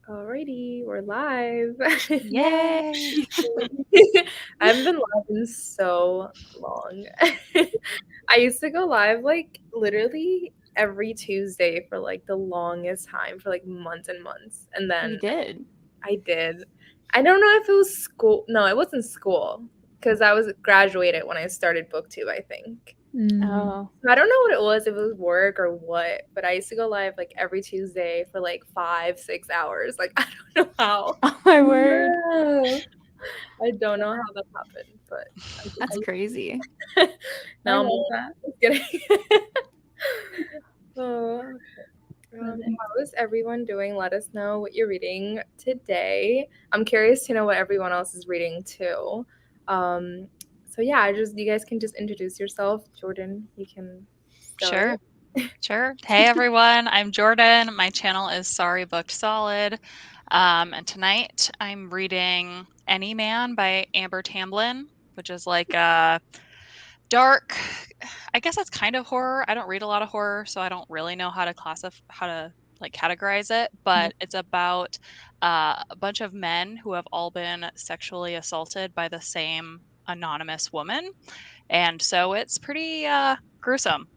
Alrighty, we're live. Yay! I haven't been live in so long. I used to go live like literally every Tuesday for like the longest time for like months and months. And You then did. I did. I don't know if it was school. No, it wasn't school because I was graduated when I started booktube, I think. Oh, I don't know what it was, if it was work or what, but I used to go live like every Tuesday for like 5, 6 hours. Like I don't know how. oh my word. No, I don't know how that happened, but That's crazy. I now I'm love all that. just kidding. Oh, how is everyone doing? Let us know what you're reading today. I'm curious to know what everyone else is reading too. Um, so yeah, you guys can just introduce yourself. Jordan, you can start. Sure. Hey everyone, I'm Jordan. My channel is Sorry Booked Solid. And tonight I'm reading Any Man by Amber Tamblyn, which is like a dark, I guess that's kind of horror. I don't read a lot of horror, so I don't really know how to categorize it, but it's about a bunch of men who have all been sexually assaulted by the same anonymous woman. And so it's pretty gruesome.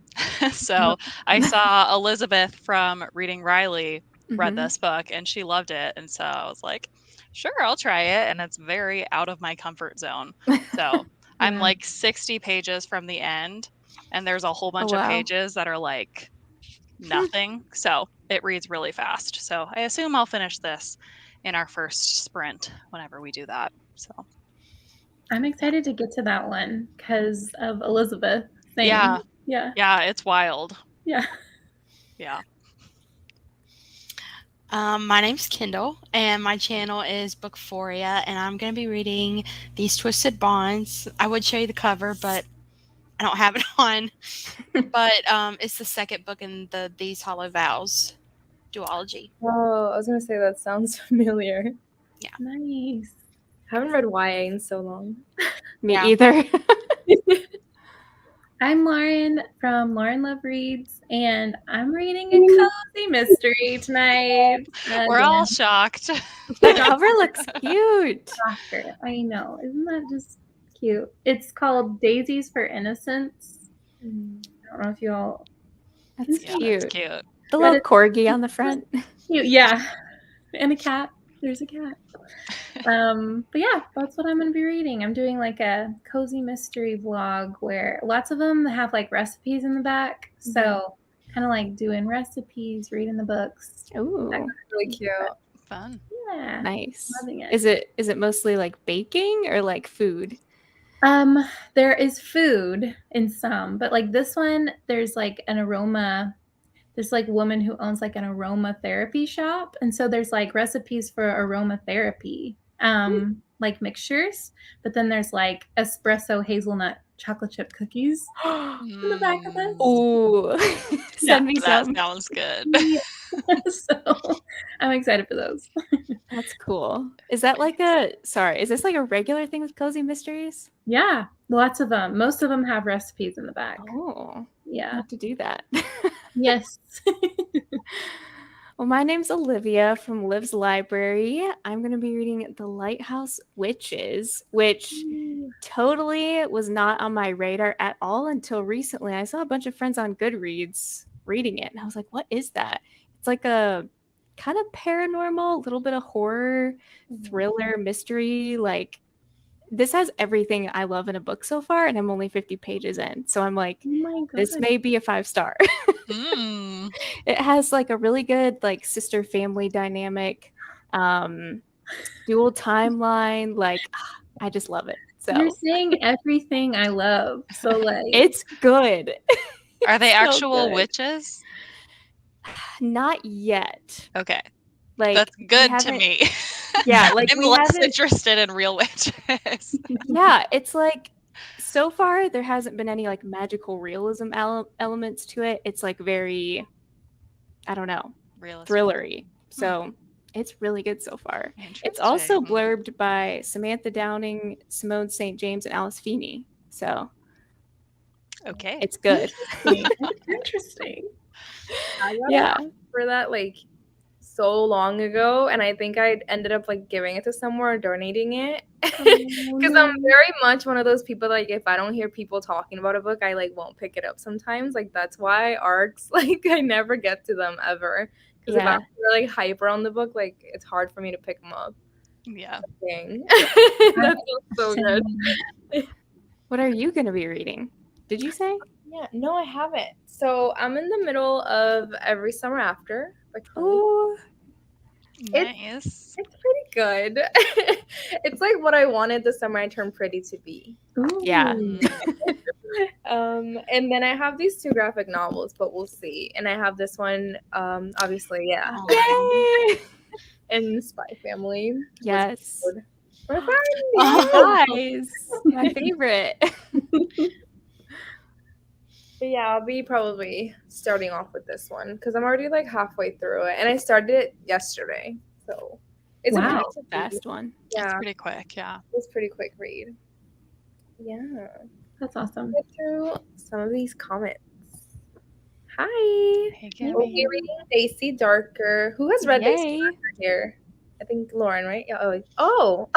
So I saw Elizabeth from Reading Riley read this book and she loved it. And so I was like, sure, I'll try it. And it's very out of my comfort zone. So I'm like 60 pages from the end, and there's a whole bunch of wow. pages that are like nothing. So it reads really fast. So I assume I'll finish this in our first sprint whenever we do that. So I'm excited to get to that one because of Elizabeth. Same. yeah. Yeah. Yeah, it's wild. Yeah. Yeah. My name's Kendall, and my channel is Bookphoria, and I'm going to be reading These Twisted Bonds. I would show you the cover, but I don't have it on. But it's the second book in the These Hollow Vows duology. Oh, I was gonna say that sounds familiar. Nice. Haven't read YA in so long. Me Yeah. either. I'm Lauren from Lauren Love Reads, and I'm reading a cozy mystery tonight. We're all shocked. The cover looks cute. Shocker. I know. Isn't that just cute? It's called Daisies for Innocence. I don't know if you all. That's Yeah, cute. that's cute. The But little it's- corgi on the front. Cute, yeah. And a cat. There's a cat. But yeah, that's what I'm going to be reading. I'm doing like a cozy mystery vlog where lots of them have like recipes in the back. So kind of like doing recipes, reading the books. Ooh, Really cute. Fun. Yeah. nice. Loving it. Is it mostly like baking or like food? There is food in some, but like this one, there's like an aroma. This like woman who owns like an aromatherapy shop, and so there's like recipes for aromatherapy, like mixtures. But then there's like espresso hazelnut chocolate chip cookies in the back of this. Ooh, send me That some. sounds good. So I'm excited for those. That's cool. Is that like is this like a regular thing with cozy mysteries? Yeah, lots of them. Most of them have recipes in the back. Oh, I Yeah. have to do that. Yes. Well, my name's Olivia from Liv's Library. I'm going to be reading The Lighthouse Witches, which totally was not on my radar at all until recently. I saw a bunch of friends on Goodreads reading it, and I was like, what is that? It's like a kind of paranormal, little bit of horror, thriller, mystery. Like, this has everything I love in a book so far, and I'm only 50 pages in. So I'm like, Oh my this God. may be a 5-star. Mm. It has like a really good like sister family dynamic, dual timeline. Like I just love it. So You're saying everything I love. So like it's good. Are they So actual good. witches? Not yet. Okay. Like That's we good to haven't- me. Yeah, like I'm we less haven't. interested in real witches. Yeah, it's like so far there hasn't been any like magical realism elements to it. It's like very, I don't know, Realistic. thrillery. So it's really good so far. It's also Interesting. blurbed by Samantha Downing, Simone St. James, and Alice Feeney. So Okay. it's good. interesting. I gotta Yeah. ask for that like so long ago, and I think I ended up like giving it to someone or donating it. Because I'm very much one of those people, like if I don't hear people talking about a book, I like won't pick it up sometimes. Like that's why ARCs, like I never get to them ever. Because if Yeah. I'm really hyper on the book, like it's hard for me to pick them up. Yeah. Dang. That sounds so good. What are you going to be reading? Did you say? Yeah, no, I haven't. So I'm in the middle of Every Summer After by Kelly. Oh, Nice. It's pretty good. It's like what I wanted the summer I turned pretty to be. yeah. And then I have these 2 graphic novels, but we'll see. And I have this one, obviously, yeah, Yay! in Spy Family. Yes. We're fine. Oh. Guys, my favorite. But yeah, I'll be probably starting off with this one because I'm already like halfway through it, and I started it yesterday, so it's Wow. a It's a fast one. Yeah, It's pretty quick, yeah. it's a pretty quick read. Yeah, That's awesome. get through some of these comments. Hi. Hey, We'll be Gabby. reading Daisy Darker. Who has read Daisy Yay. Darker here? I think Lauren, right? Yeah, oh.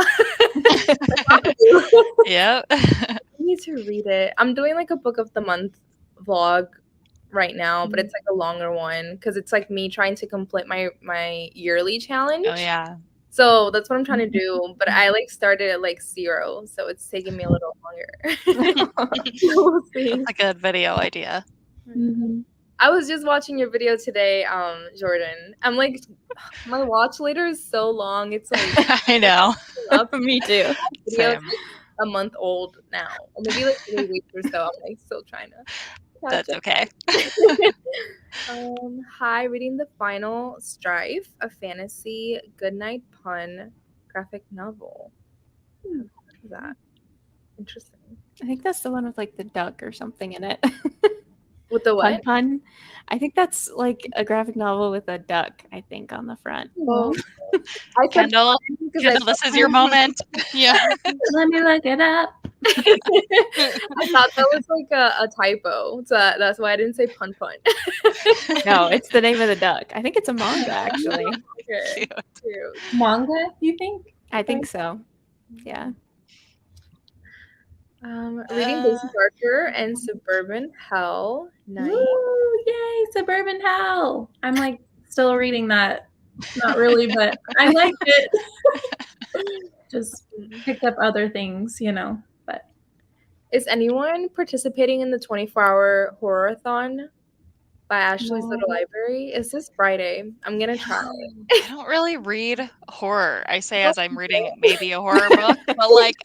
Yep. I need to read it. I'm doing like a book of the month vlog right now, but it's like a longer one because it's like me trying to complete my yearly challenge. Oh, yeah. So that's what I'm trying to do. But I like started at like 0, so it's taking me a little longer. We'll see. That's a good video idea. Mm-hmm. I was just watching your video today, Jordan. I'm like, my watch later is so long. It's like I know. up. Me too. Video is Same. like a month old now, or maybe like 3 weeks or so. I'm like still trying to. That's okay. Hi, reading The Final Strife, a fantasy goodnight pun graphic novel. What is that? Interesting. I think that's the one with like the duck or something in it. With the Pun what? pun. I think that's like a graphic novel with a duck, I think, on the front. Oh, I said Kendall, because Kendall, this is your moment. Yeah. Let me look it up. I thought that was like a typo, so that's why I didn't say pun pun. No, it's the name of the duck. I think it's a manga, actually. Okay. Cute. Cute. Manga, you think? I think so. Yeah. Reading Daisy Darker and Suburban Hell. Nice. Woo, yay, Suburban Hell. I'm like still reading that. Not really, but I liked it. Just picked up other things, you know. But Is anyone participating in the 24-hour horror-a-thon by Ashley's Little Library? Is this Friday? I'm gonna try. I don't really read horror. I say as I'm reading maybe a horror book, but like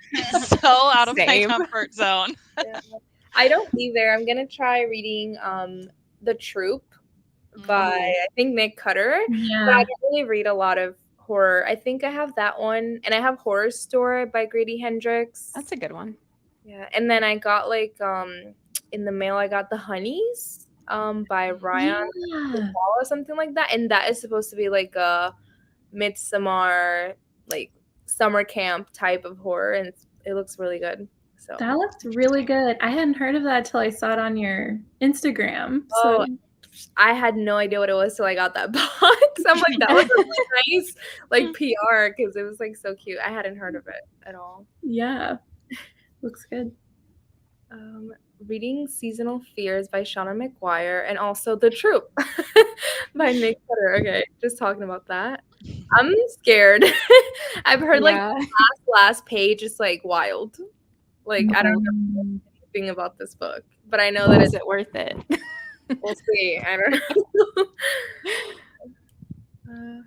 so out of my Same. comfort zone. Yeah. I don't either. I'm gonna try reading The Troop by I think Nick Cutter. But I yeah. don't really read a lot of horror. I think I have that one, and I have Horror Store by Grady Hendrix. That's a good one. Yeah, and then I got like in the mail I got The Honeys by Ryan Yeah. Paul or something like that, and that is supposed to be like a midsummer like summer camp type of horror, and it looks really good. So That looked really good. I hadn't heard of that till I saw it on your Instagram. So I had no idea what it was till I got that box. I'm like, that was a really nice like PR because it was like so cute. I hadn't heard of it at all. yeah. Looks good. Reading Seasonal Fears by Shauna McGuire and also The Troop by Nick Cutter. Okay, just talking about that. I'm scared. I've heard like the last page is like wild. Like I don't know anything about this book, but I know that Is it worth it? we'll see. I don't know.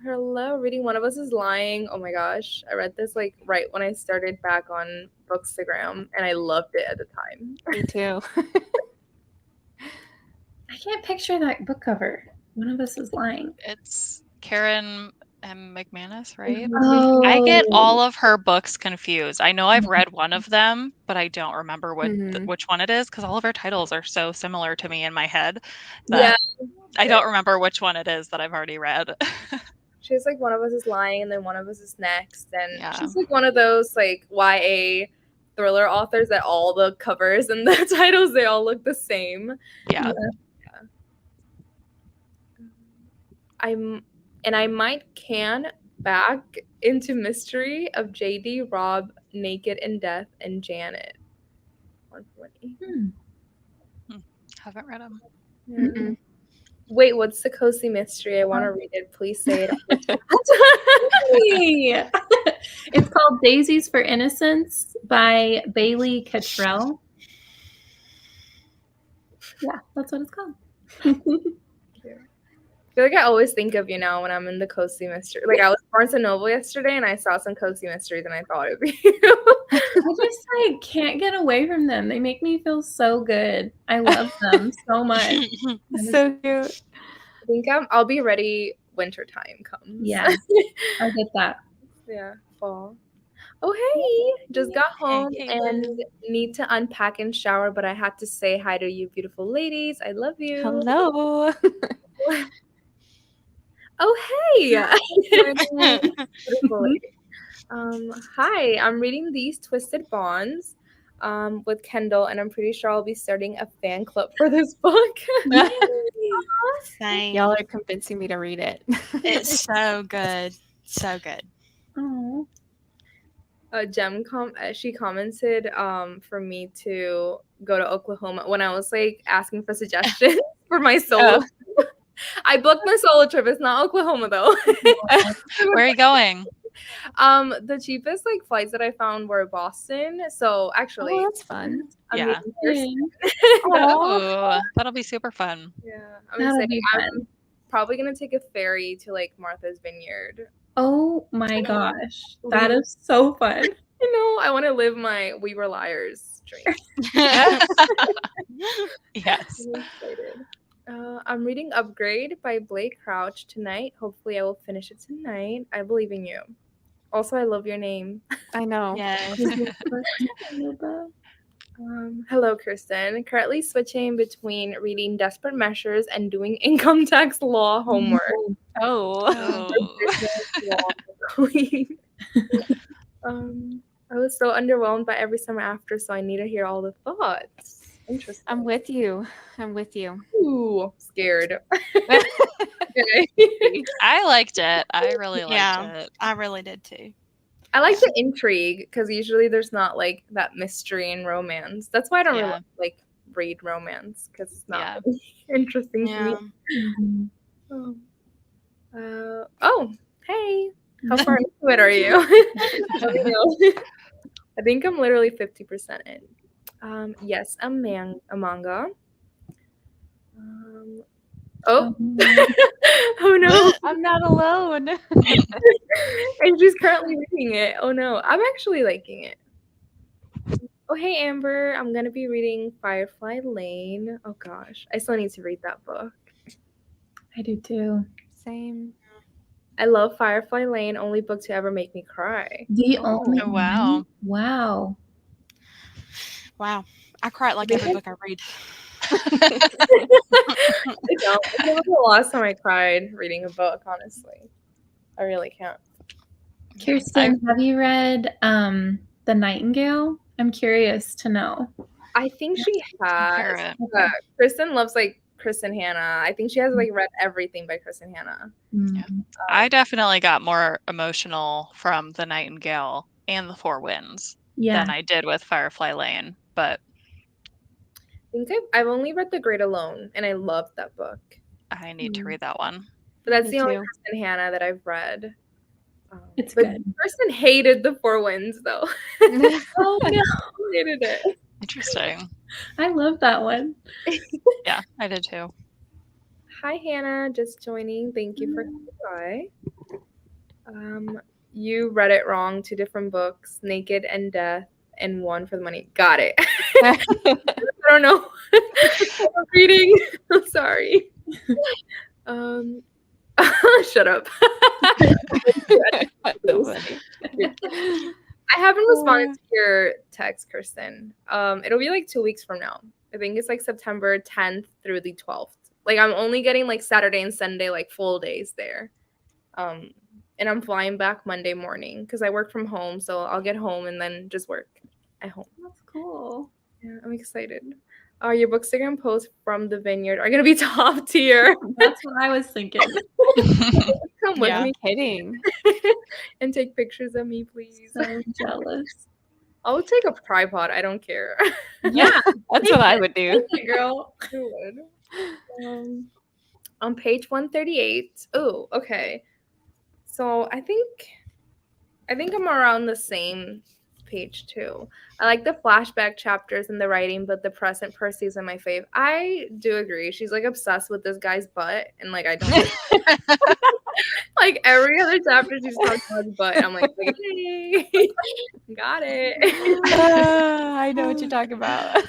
Hello, reading One of Us is Lying. Oh my gosh. I read this like right when I started back on Bookstagram and I loved it at the time. Me too. I can't picture that book cover. One of Us is Lying. It's Karen M. McManus, right? Oh. I get all of her books confused. I know I've read one of them, but I don't remember which one it is because all of her titles are so similar to me in my head that I don't remember which one it is that I've already read. She's like One of Us is Lying and then One of Us is Next. And Yeah. she's like one of those like YA thriller authors that all the covers and the titles, they all look the same. Yeah. and I might can back into mystery of JD, Rob, Naked and Death, and Janet. 120. Haven't read them. Yeah. Wait, what's the cozy mystery? I want to read it. Please say it. It's called Daisies for Innocence by Bailey Cottrell. Yeah, that's what it's called. I feel like I always think of you now when I'm in the cozy mystery. Like I was at Barnes & Noble yesterday and I saw some cozy mysteries and I thought of you. I just like can't get away from them. They make me feel so good. I love them so much. So cute. I think I'll be ready wintertime comes. Yeah, I get that. Yeah, fall. Oh, hey, just got home Hey, and need to unpack and shower, but I had to say hi to you beautiful ladies. I love you. Hello. Oh, hey. Beautiful lady. Hi, I'm reading These Twisted Bonds with Kendall, and I'm pretty sure I'll be starting a fan club for this book. Same. Y'all are convincing me to read it. It's so good. So good. Oh, Jem she commented for me to go to Oklahoma when I was like asking for suggestions for my solo. I booked my solo trip. It's not Oklahoma though. Where are you going? The cheapest like flights that I found were Boston. So actually, Oh, that's fun. Yeah. Oh, That'll be super fun. yeah. I'm that'll excited. be I'm fun. probably gonna take a ferry to like Martha's Vineyard. Oh my gosh, that is so fun. You know, I want to live my We Were Liars dream. Yes. I'm excited. I'm reading Upgrade by Blake Crouch tonight. Hopefully, I will finish it tonight. I believe in you. Also, I love your name. I know. Yes. Hello, Kirsten. Currently switching between reading Desperate Measures and doing income tax law homework. Oh. I was so underwhelmed by every summer after, so I need to hear all the thoughts. Interesting. I'm with you. I'm with you. Ooh, scared. I liked it. I really liked Yeah, it. I really did too. I like the intrigue because usually there's not like that mystery and romance. That's why I don't really like read romance because it's not really interesting to me. Oh, hey. How far into it are you? Let me know. I think I'm literally 50% in. Yes, a manga. Oh no. I'm not alone. And she's currently reading it. Oh no. I'm actually liking it. Oh hey Amber, I'm gonna be reading Firefly Lane. Oh gosh. I still need to read that book. I do too. Same. I love Firefly Lane, only book to ever make me cry. The only Oh, wow. Wow. Wow. I cry at like every book I read. I don't. I remember the last time I cried reading a book, honestly. I really can't. Kirsten, have you read The Nightingale? I'm curious to know. I think she has. Kristen loves like Kristen Hanna. I think she has like read everything by Kristen Hanna. Yeah. I definitely got more emotional from The Nightingale and The Four Winds than I did with Firefly Lane. But I think I've only read The Great Alone, and I loved that book. I need to read that one. But that's the only Kristen Hanna that I've read. It's but good. Kristen hated The Four Winds, though. Oh no, hated it. Interesting. I love that one. Yeah, I did too. Hi, Hannah. Just joining. Thank you for coming by. You read it wrong. 2 different books, Naked and Death, and One for the Money. Got it. I don't know. I'm reading. I'm sorry. Shut up. I haven't responded to your text, Kirsten. It'll be like 2 weeks from now. I think it's like September 10th through the 12th. Like I'm only getting like Saturday and Sunday like full days there. And I'm flying back Monday morning because I work from home, so I'll get home and then just work at home. That's cool. Yeah, I'm excited. Your Bookstagram posts from the Vineyard are gonna be top tier. That's what I was thinking. Come come with Yeah. me Kidding. and take pictures of me, please. So jealous. I'll take a tripod. I don't care. Yeah, That's what I would do. take it, girl. I would. On page 138. Oh, okay. So I think I'm around the same page too. I like the flashback chapters and the writing, but the present Percy's in my fave. I do agree. She's like obsessed with this guy's butt, and like I don't like every other chapter she's talking about his butt. And I'm like, hey, got it. I know what you're talking about.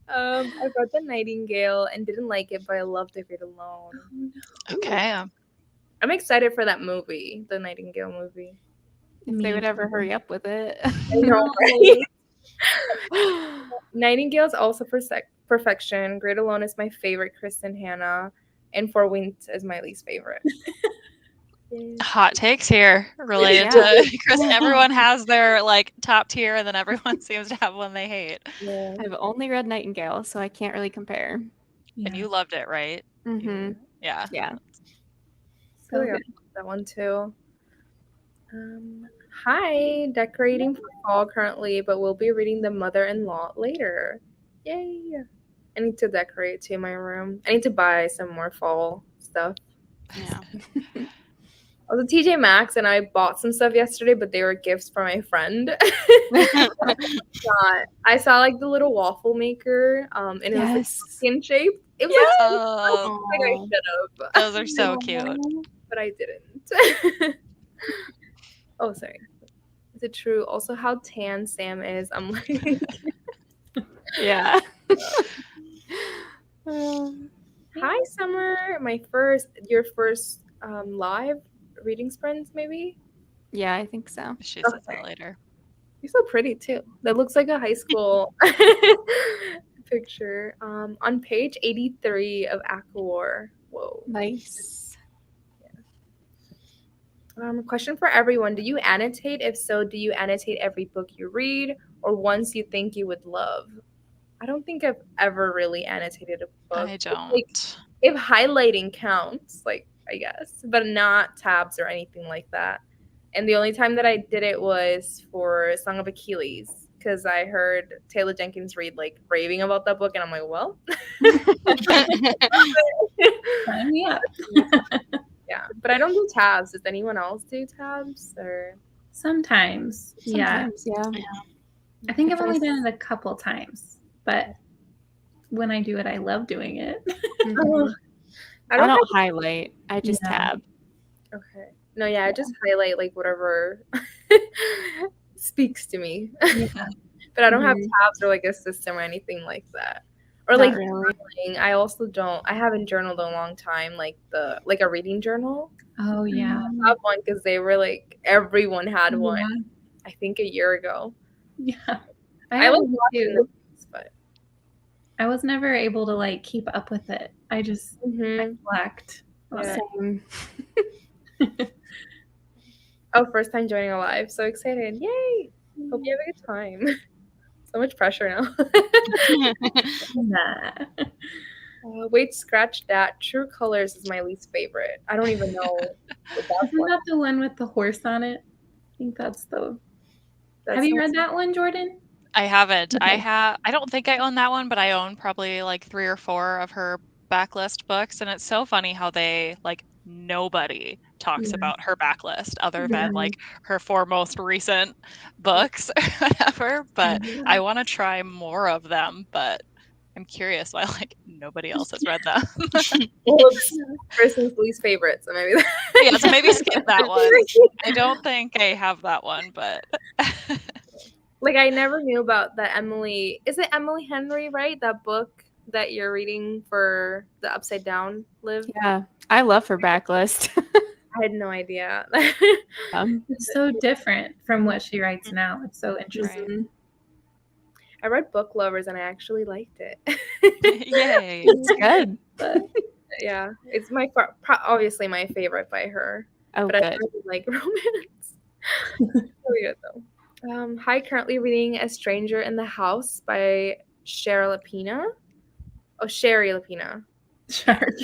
I read The Nightingale and didn't like it, but I loved If You're Alone. Okay. I'm excited for that movie, the Nightingale movie. If they would ever hurry up with it. I know, right? Nightingale's also perfection. Great Alone is my favorite, Kristen Hanna, and Four Winds is my least favorite. Hot takes here related to Chris. Everyone has their like top tier, and then everyone seems to have one they hate. Yeah. I've only read Nightingale, so I can't really compare. And you loved it, right? Mm-hmm. Yeah. Yeah. So yeah, that one too. Hi, decorating for fall currently, but we'll be reading The Mother-in-Law later. Yay! I need to decorate too my room. I need to buy some more fall stuff. Yeah. I was at TJ Maxx and I bought some stuff yesterday, but they were gifts from my friend. I saw like the little waffle maker, and it was like skin shaped. It was like I should have. Those are so cute. But I didn't. Oh, sorry. Is it true? Also, how tan Sam is. I'm like, Yeah. hi, Summer. Your first live reading sprints, maybe? Yeah, I think so. She says that later. You're so pretty too. That looks like a high school picture. On page 83 of ACOWAR. Whoa. Nice. Question for everyone. Do you annotate? If so, do you annotate every book you read or ones you think you would love? I don't think I've ever really annotated a book. I don't. Like, if highlighting counts, like, I guess, but not tabs or anything like that. And the only time that I did it was for Song of Achilles, because I heard Taylor Jenkins Reid like raving about that book, and I'm like, well, Sign me up. yeah. But I don't do tabs. Does anyone else do tabs or? Sometimes. Yeah. I think I've only done it a couple times, but when I do it, I love doing it. Mm-hmm. I don't highlight. I just tab. Okay. No, yeah, I just highlight like whatever speaks to me. Yeah. But I don't have tabs or like a system or anything like that. Or like journaling. I also don't. I haven't journaled in a long time, like a reading journal. Oh yeah. I have one because they were like everyone had one. I think a year ago. Yeah. I like watching the things, but I was never able to like keep up with it. I just I slacked. Same. Oh, first time joining a live. So excited. Yay. Hope you have a good time. So much pressure now. Nah. Wait, scratch that. True Colors is my least favorite. I don't even know what that's Isn't that the one with the horse on it? I think that's the. Have you read that one, Jordan? I haven't. Okay. I don't think I own that one, but I own probably like 3 or 4 of her backlist books, and it's so funny how they like nobody talks about her backlist other than like her 4 most recent books or whatever. But I want to try more of them, but I'm curious why like nobody else has read them. Well, it's person's least favorite, so maybe so maybe skip that one. I don't think I have that one, but like I never knew about that Emily. Is it Emily Henry, right? That book that you're reading for the Upside Down Live? Yeah. I love her backlist. I had no idea. It's so different from what she writes now. It's so interesting. Right. I read Book Lovers and I actually liked it. Yay. It's good. But, yeah, it's obviously my favorite by her. Oh, but good. I really like romance. So good though. Hi, currently reading A Stranger in the House by Sherry Lapina. Oh, Sherry Lapina. Shark.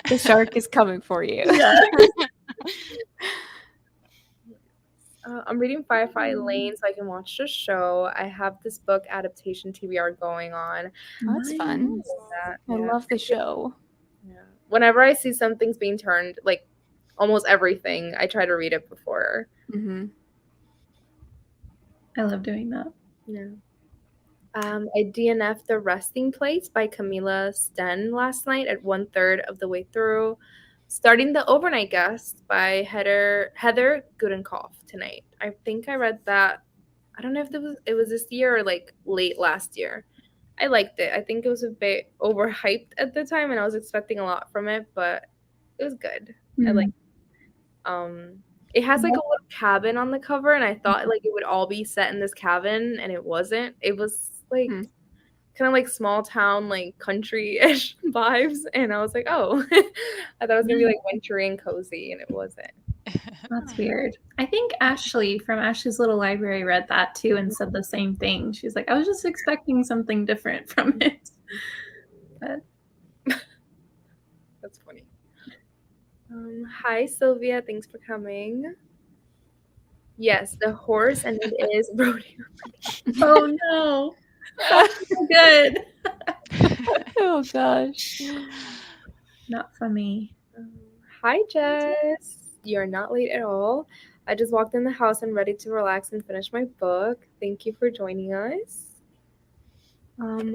The shark is coming for you. Yeah. I'm reading Firefly Lane so I can watch the show. I have this book adaptation TBR going on. That's fun. That, I yeah. love the show. Yeah. Whenever I see something's being turned, like almost everything, I try to read it before. Mm-hmm. I love doing that. Yeah. I DNF'd The Resting Place by Camilla Sten last night at 1/3 of the way through. Starting The Overnight Guest by Heather Goodenkoff tonight. I think I read that. I don't know if it was this year or like late last year. I liked it. I think it was a bit overhyped at the time, and I was expecting a lot from it, but it was good. I like. It has like a little cabin on the cover, and I thought like it would all be set in this cabin, and it wasn't. It was like kind of like small town, like country-ish vibes, and I was like, oh, I thought it was gonna be like wintry and cozy, and it wasn't. That's weird. I think Ashley from Ashley's Little Library read that too and said the same thing. She was like, I was just expecting something different from it. But That's funny. Hi, Sylvia. Thanks for coming. Yes, the horse, and it is Brody. oh no. That's so good. Oh gosh. Not funny. Hi, Jess. You're not late at all. I just walked in the house and ready to relax and finish my book. Thank you for joining us.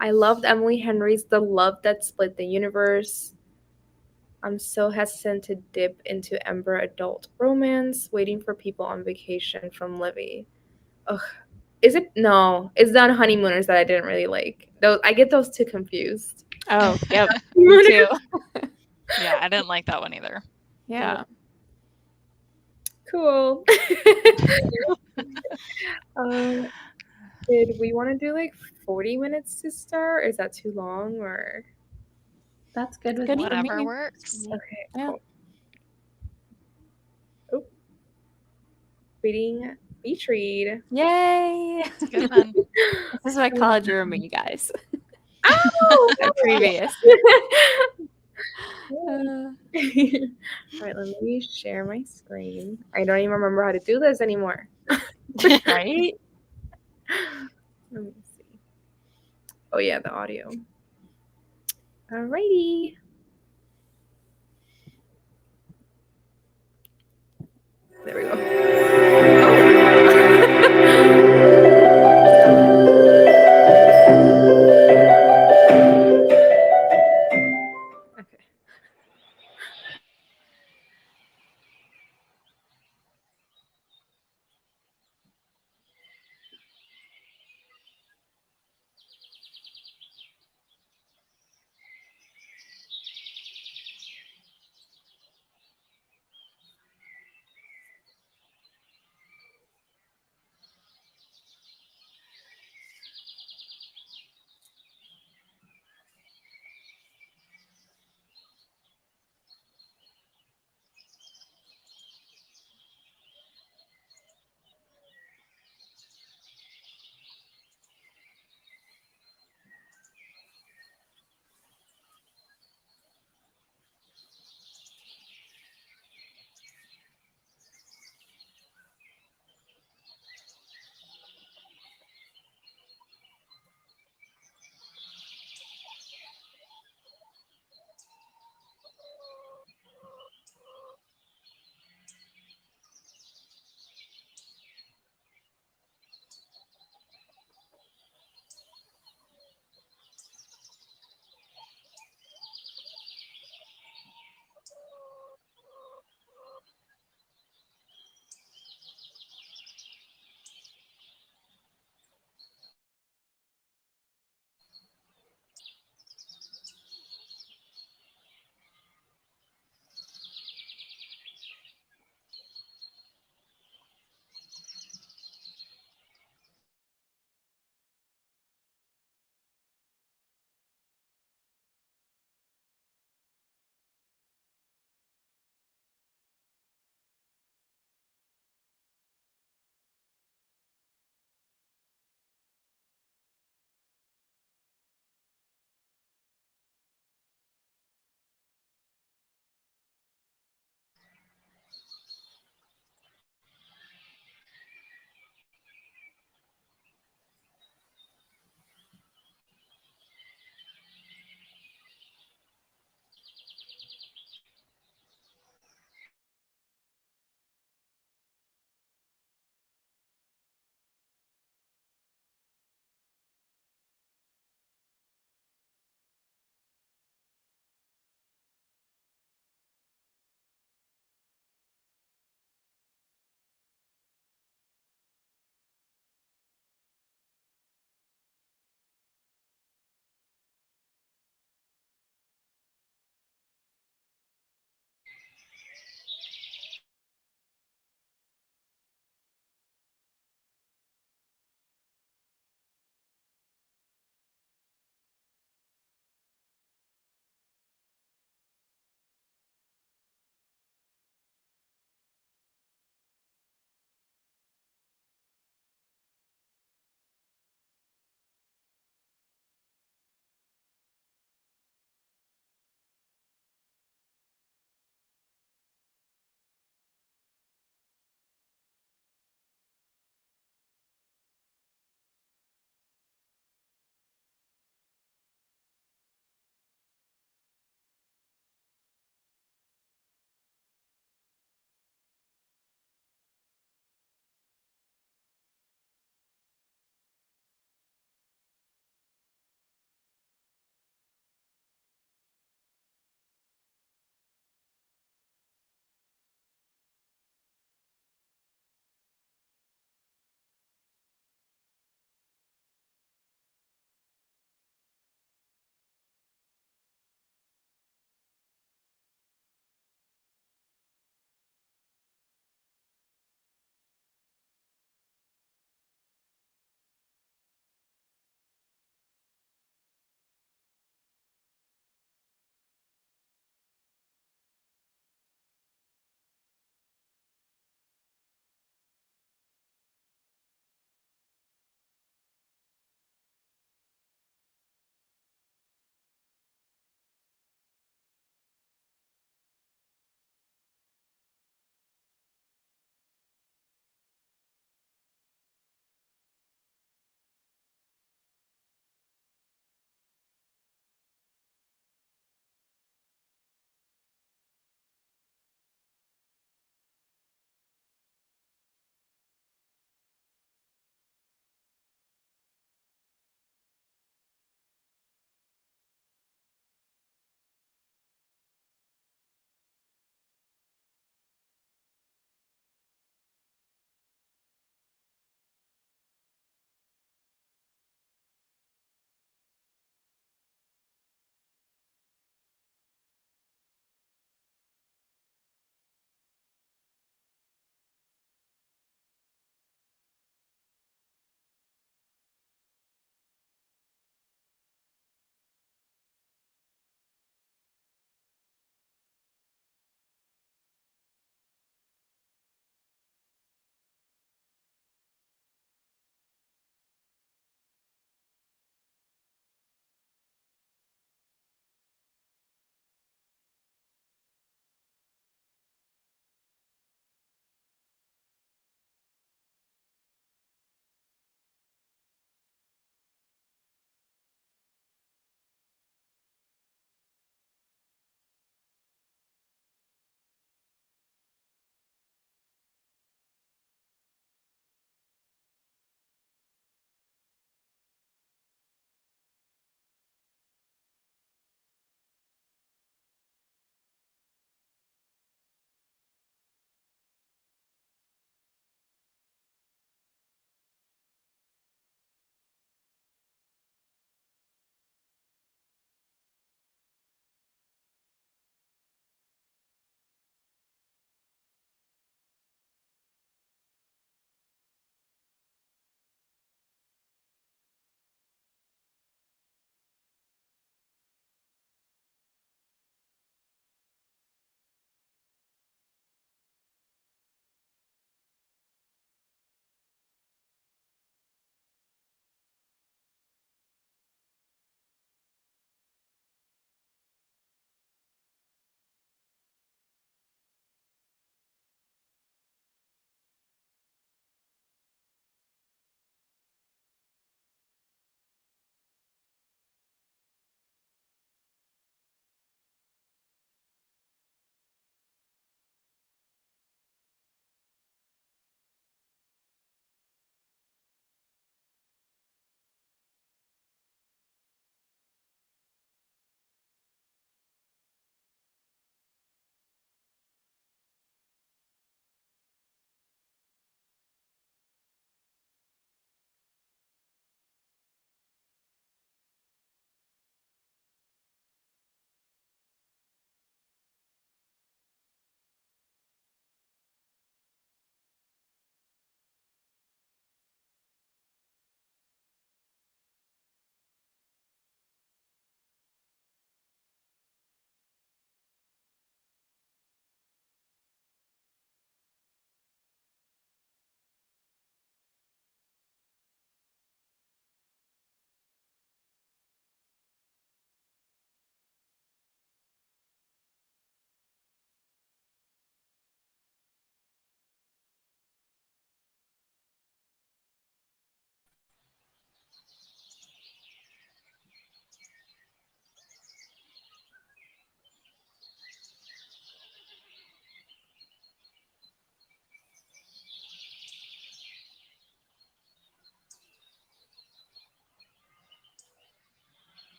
I loved Emily Henry's The Love That Split the Universe. I'm so hesitant to dip into Ember adult romance, waiting for people on vacation from Livy. Ugh. Is it? No. It's the Honeymooners that I didn't really like. Those I get those two confused. Oh, yep. Me too. Yeah, I didn't like that one either. Yeah. Cool. Did we want to do like 40 minutes to start? Is that too long or? That's good with Good me. for Whatever me. works. Okay. Yeah. Cool. Oh. Reading Beach Read. Yay! It's a good one. This is my college roommate, you guys. Oh, My previous. All right, let me share my screen. I don't even remember how to do this anymore. Right? Let me see. Oh yeah, the audio. Alrighty. There we go. Okay.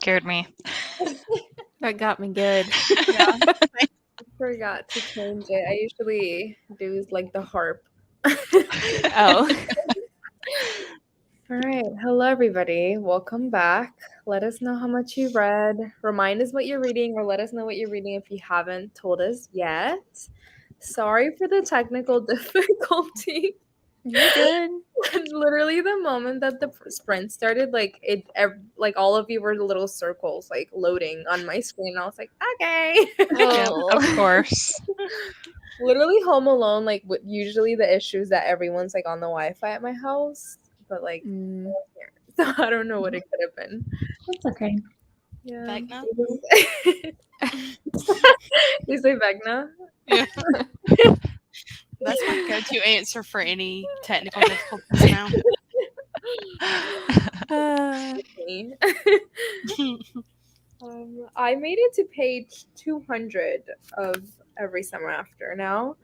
scared me. That got me good. Yeah. I forgot to change it. I usually do like the harp. Oh. All right. Hello, everybody. Welcome back. Let us know how much you read. Remind us what you're reading, or let us know what you're reading if you haven't told us yet. Sorry for the technical difficulty. You're good. Literally, the moment that the sprint started, like all of you were little circles, like loading on my screen. I was like, okay. Yeah, of Oh. course. Literally, Home Alone. Like, usually the issue is that everyone's like on the Wi-Fi at my house, but like, Mm. no one here. So I don't know what it could have been. That's okay. Yeah. Vecna? You say Vecna? Yeah. That's my go-to answer for any technical difficulties now. Me. I made it to page 200 of Every Summer After now.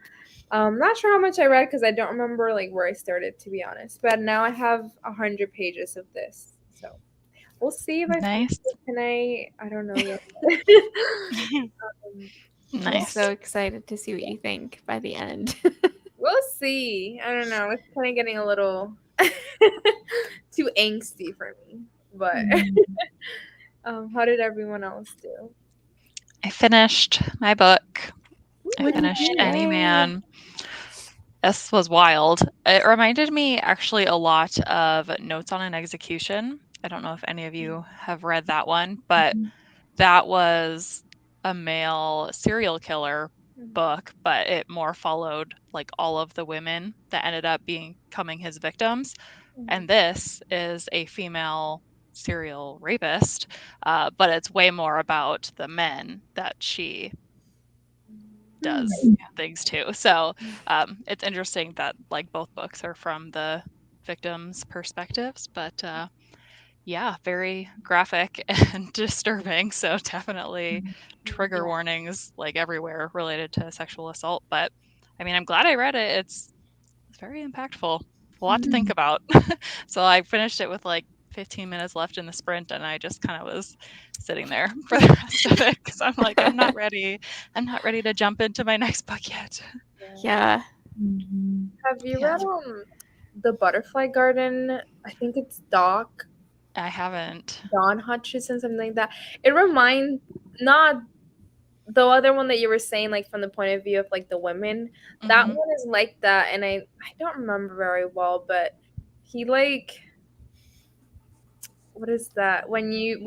Not sure how much I read because I don't remember like where I started, to be honest. But now I have 100 pages of this, so we'll see if I finish Nice. it tonight. I don't know yet. I'm Nice. so excited to see what you think by the end. We'll see. I don't know. It's kind of getting a little too angsty for me. But how did everyone else do? I finished my book. I What did you finished do? Any Yay. Man. This was wild. It reminded me actually a lot of Notes on an Execution. I don't know if any of you have read that one, but that was a male serial killer book, but it more followed like all of the women that ended up becoming his victims. And this is a female serial rapist, but it's way more about the men that she does things to. So it's interesting that like both books are from the victims' perspectives, but yeah, very graphic and disturbing. So definitely trigger warnings like everywhere related to sexual assault. But I mean, I'm glad I read it. It's very impactful. A lot to think about. So I finished it with like 15 minutes left in the sprint, and I just kind of was sitting there for the rest of it because I'm like, I'm not ready. I'm not ready to jump into my next book yet. Yeah. Have you Yeah. read The Butterfly Garden? I think it's I haven't. Don Hutchison, something like that. It reminds not the other one that you were saying, like from the point of view of like the women. That Mhm. one is like that, and I don't remember very well, but he like what is that when you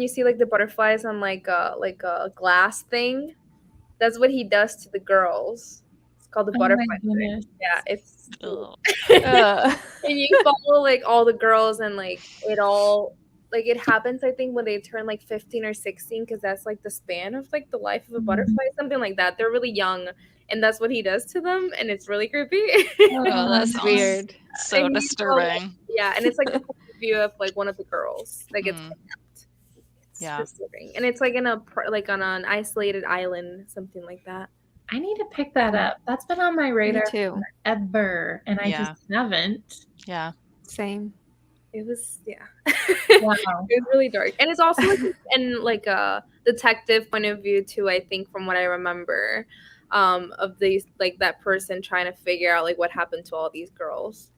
see like the butterflies on like a glass thing, that's what he does to the girls. It's called the Oh my butterfly thing. goodness. Yeah, it's Ugh. and you follow like all the girls, and like it all like it happens I think when they turn like 15 or 16, because that's like the span of like the life of a butterfly, something like that. They're really young, and that's what he does to them, and it's really creepy. Oh, that That's sounds weird. so And he's all, disturbing. yeah, and it's like the point of view of like one of the girls that gets Mm. kidnapped. It's Yeah. disturbing, and it's like in a like on an isolated island, something like that. I need to pick that up. That's been on my radar too. forever, and I Yeah. just haven't. Yeah. Same. It was Wow. it was really dark, and it's also like in like a detective point of view too, I think, from what I remember, of these like that person trying to figure out like what happened to all these girls.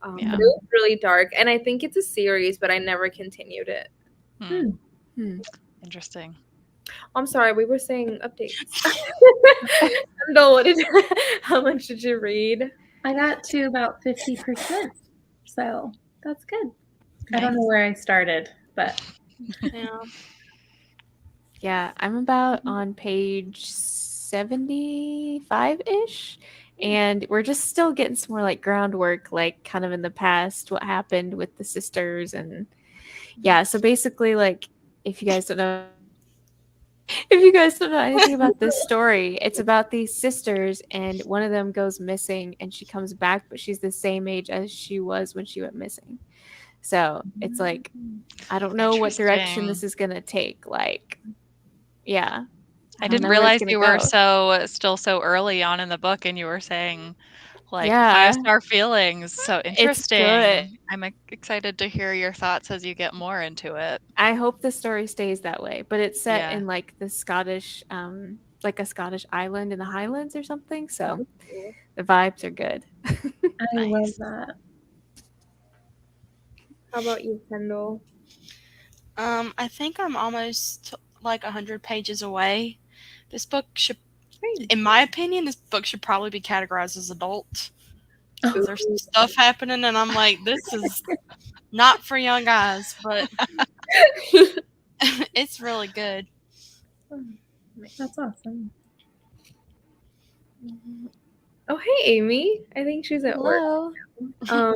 Yeah. But it was really dark, and I think it's a series, but I never continued it. Interesting. I'm sorry, we were saying updates. No, how much did you read? I got to about 50%, so that's good. I don't Nice. know where I started, but Yeah. Yeah, I'm about on page 75-ish. And we're just still getting some more like groundwork, like kind of in the past, what happened with the sisters. And yeah, so basically, like, if you guys don't know anything about this story, it's about these sisters, and one of them goes missing and she comes back, but she's the same age as she was when she went missing. So it's like, I don't know what direction this is going to take. Like, yeah. I don't didn't know where it's realize gonna you were go. still so early on in the book, and you were saying Like Yeah. 5-star feelings. So It's interesting. good. I'm excited to hear your thoughts as you get more into it. I hope the story stays that way, but it's set Yeah. in like the Scottish, like a Scottish island in the Highlands or something. So the vibes are good. I love Nice. that. How about you, Kendall? I think I'm almost like 100 pages away. This book should, in my opinion, this book should probably be categorized as adult. 'Cause there's some stuff happening, and I'm like, this is not for young guys, but it's really good. That's awesome. Oh, hey, Amy. I think she's at work. Hello.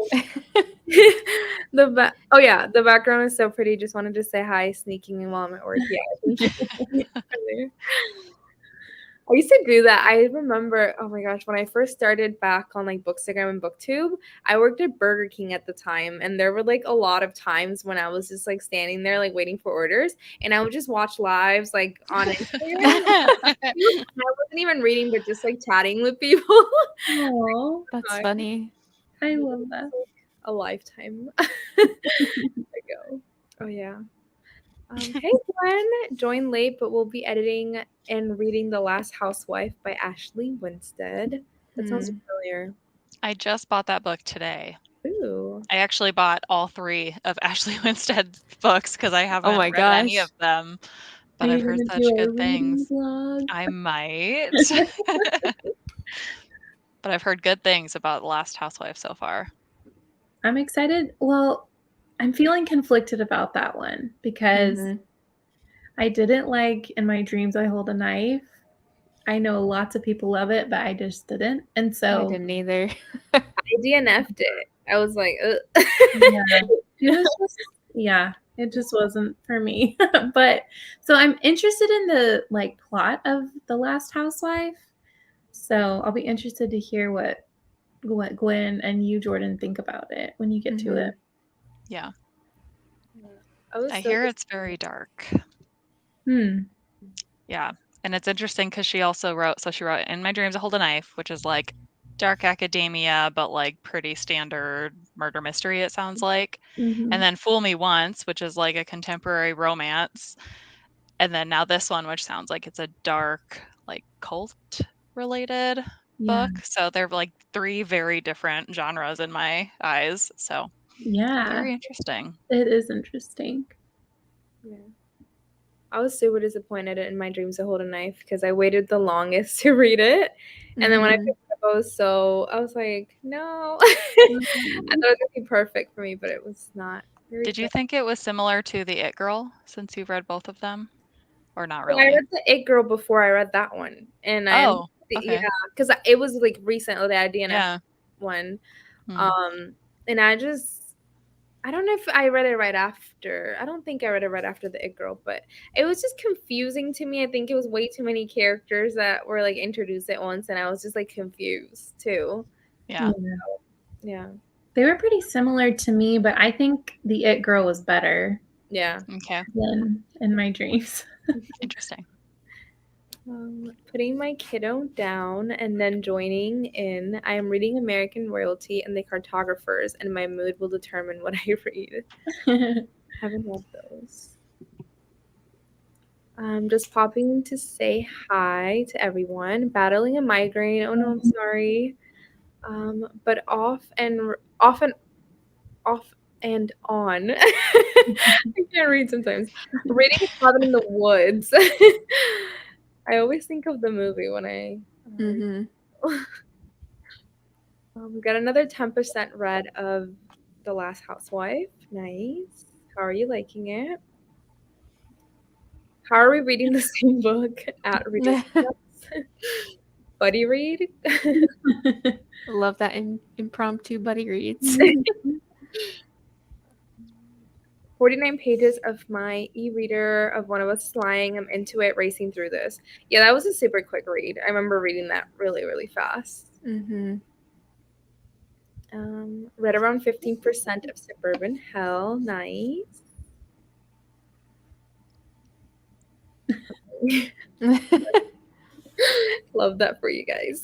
The background is so pretty. Just wanted to say hi, sneaking in while I'm at work. Yeah. I used to do that. I remember, oh my gosh, when I first started back on like Bookstagram and BookTube, I worked at Burger King at the time, and there were like a lot of times when I was just like standing there like waiting for orders, and I would just watch lives like on Instagram. I wasn't even reading, but just like chatting with people. Oh, That's funny. I love that. A lifetime ago. Oh yeah. Hey Gwen, join late, but we'll be editing and reading The Last Housewife by Ashley Winstead. That sounds familiar. I just bought that book today. Ooh. I actually bought all 3 of Ashley Winstead's books because I haven't my read any gosh. of them. But Are I've you heard gonna such do a good reading things. vlog? I might. But I've heard good things about The Last Housewife so far. I'm excited. Well, I'm feeling conflicted about that one because I didn't like In My Dreams I Hold a Knife. I know lots of people love it, but I just didn't. And I so didn't either. I DNF'd it. I was like, ugh. it just wasn't for me. But so I'm interested in the like plot of The Last Housewife. So I'll be interested to hear what Gwen and you, Jordan, think about it when you get to it. Yeah. I I hear it's very dark. Yeah. And it's interesting because she also wrote, she wrote In My Dreams I Hold a Knife, which is like dark academia, but like pretty standard murder mystery, it sounds like. And then Fool Me Once, which is like a contemporary romance. And then now this one, which sounds like it's a dark, like cult related book. So they're like 3 very different genres in my eyes. So very interesting. It is interesting. Yeah. I was super disappointed in My Dreams to Hold a Knife because I waited the longest to read it. And then when I picked it up, I was like, no. I thought it was going to be perfect for me, but it was not. Did you think it was similar to The It Girl since you've read both of them? Or not really? I read The It Girl before I read that one. And okay. because it was like recently the DNF one. And I don't know if I read it right after. I don't think I read it right after The It Girl, but it was just confusing to me. I think it was way too many characters that were like introduced at once, and I was just like confused too. Yeah. They were pretty similar to me, but I think The It Girl was better. Yeah. Okay. Than In My Dreams. Interesting. Putting my kiddo down and then joining in. I am reading American Royalty and the Cartographers, and my mood will determine what I read. Haven't read those. Just popping to say hi to everyone. Battling a migraine. Oh no, I'm sorry. But off and on. I can't read sometimes. Reading Cabin in the Woods. I always think of the movie when I. We got another 10% read of The Last Housewife. Nice. How are you liking it? How are we reading the same book at reading? Buddy read? Love that impromptu buddy reads. 49 pages of my e-reader of One of Us Flying. I'm into it, racing through this. Yeah, that was a super quick read. I remember reading that really, really fast. Read around 15% of Suburban Hell. Nice. Love that for you guys.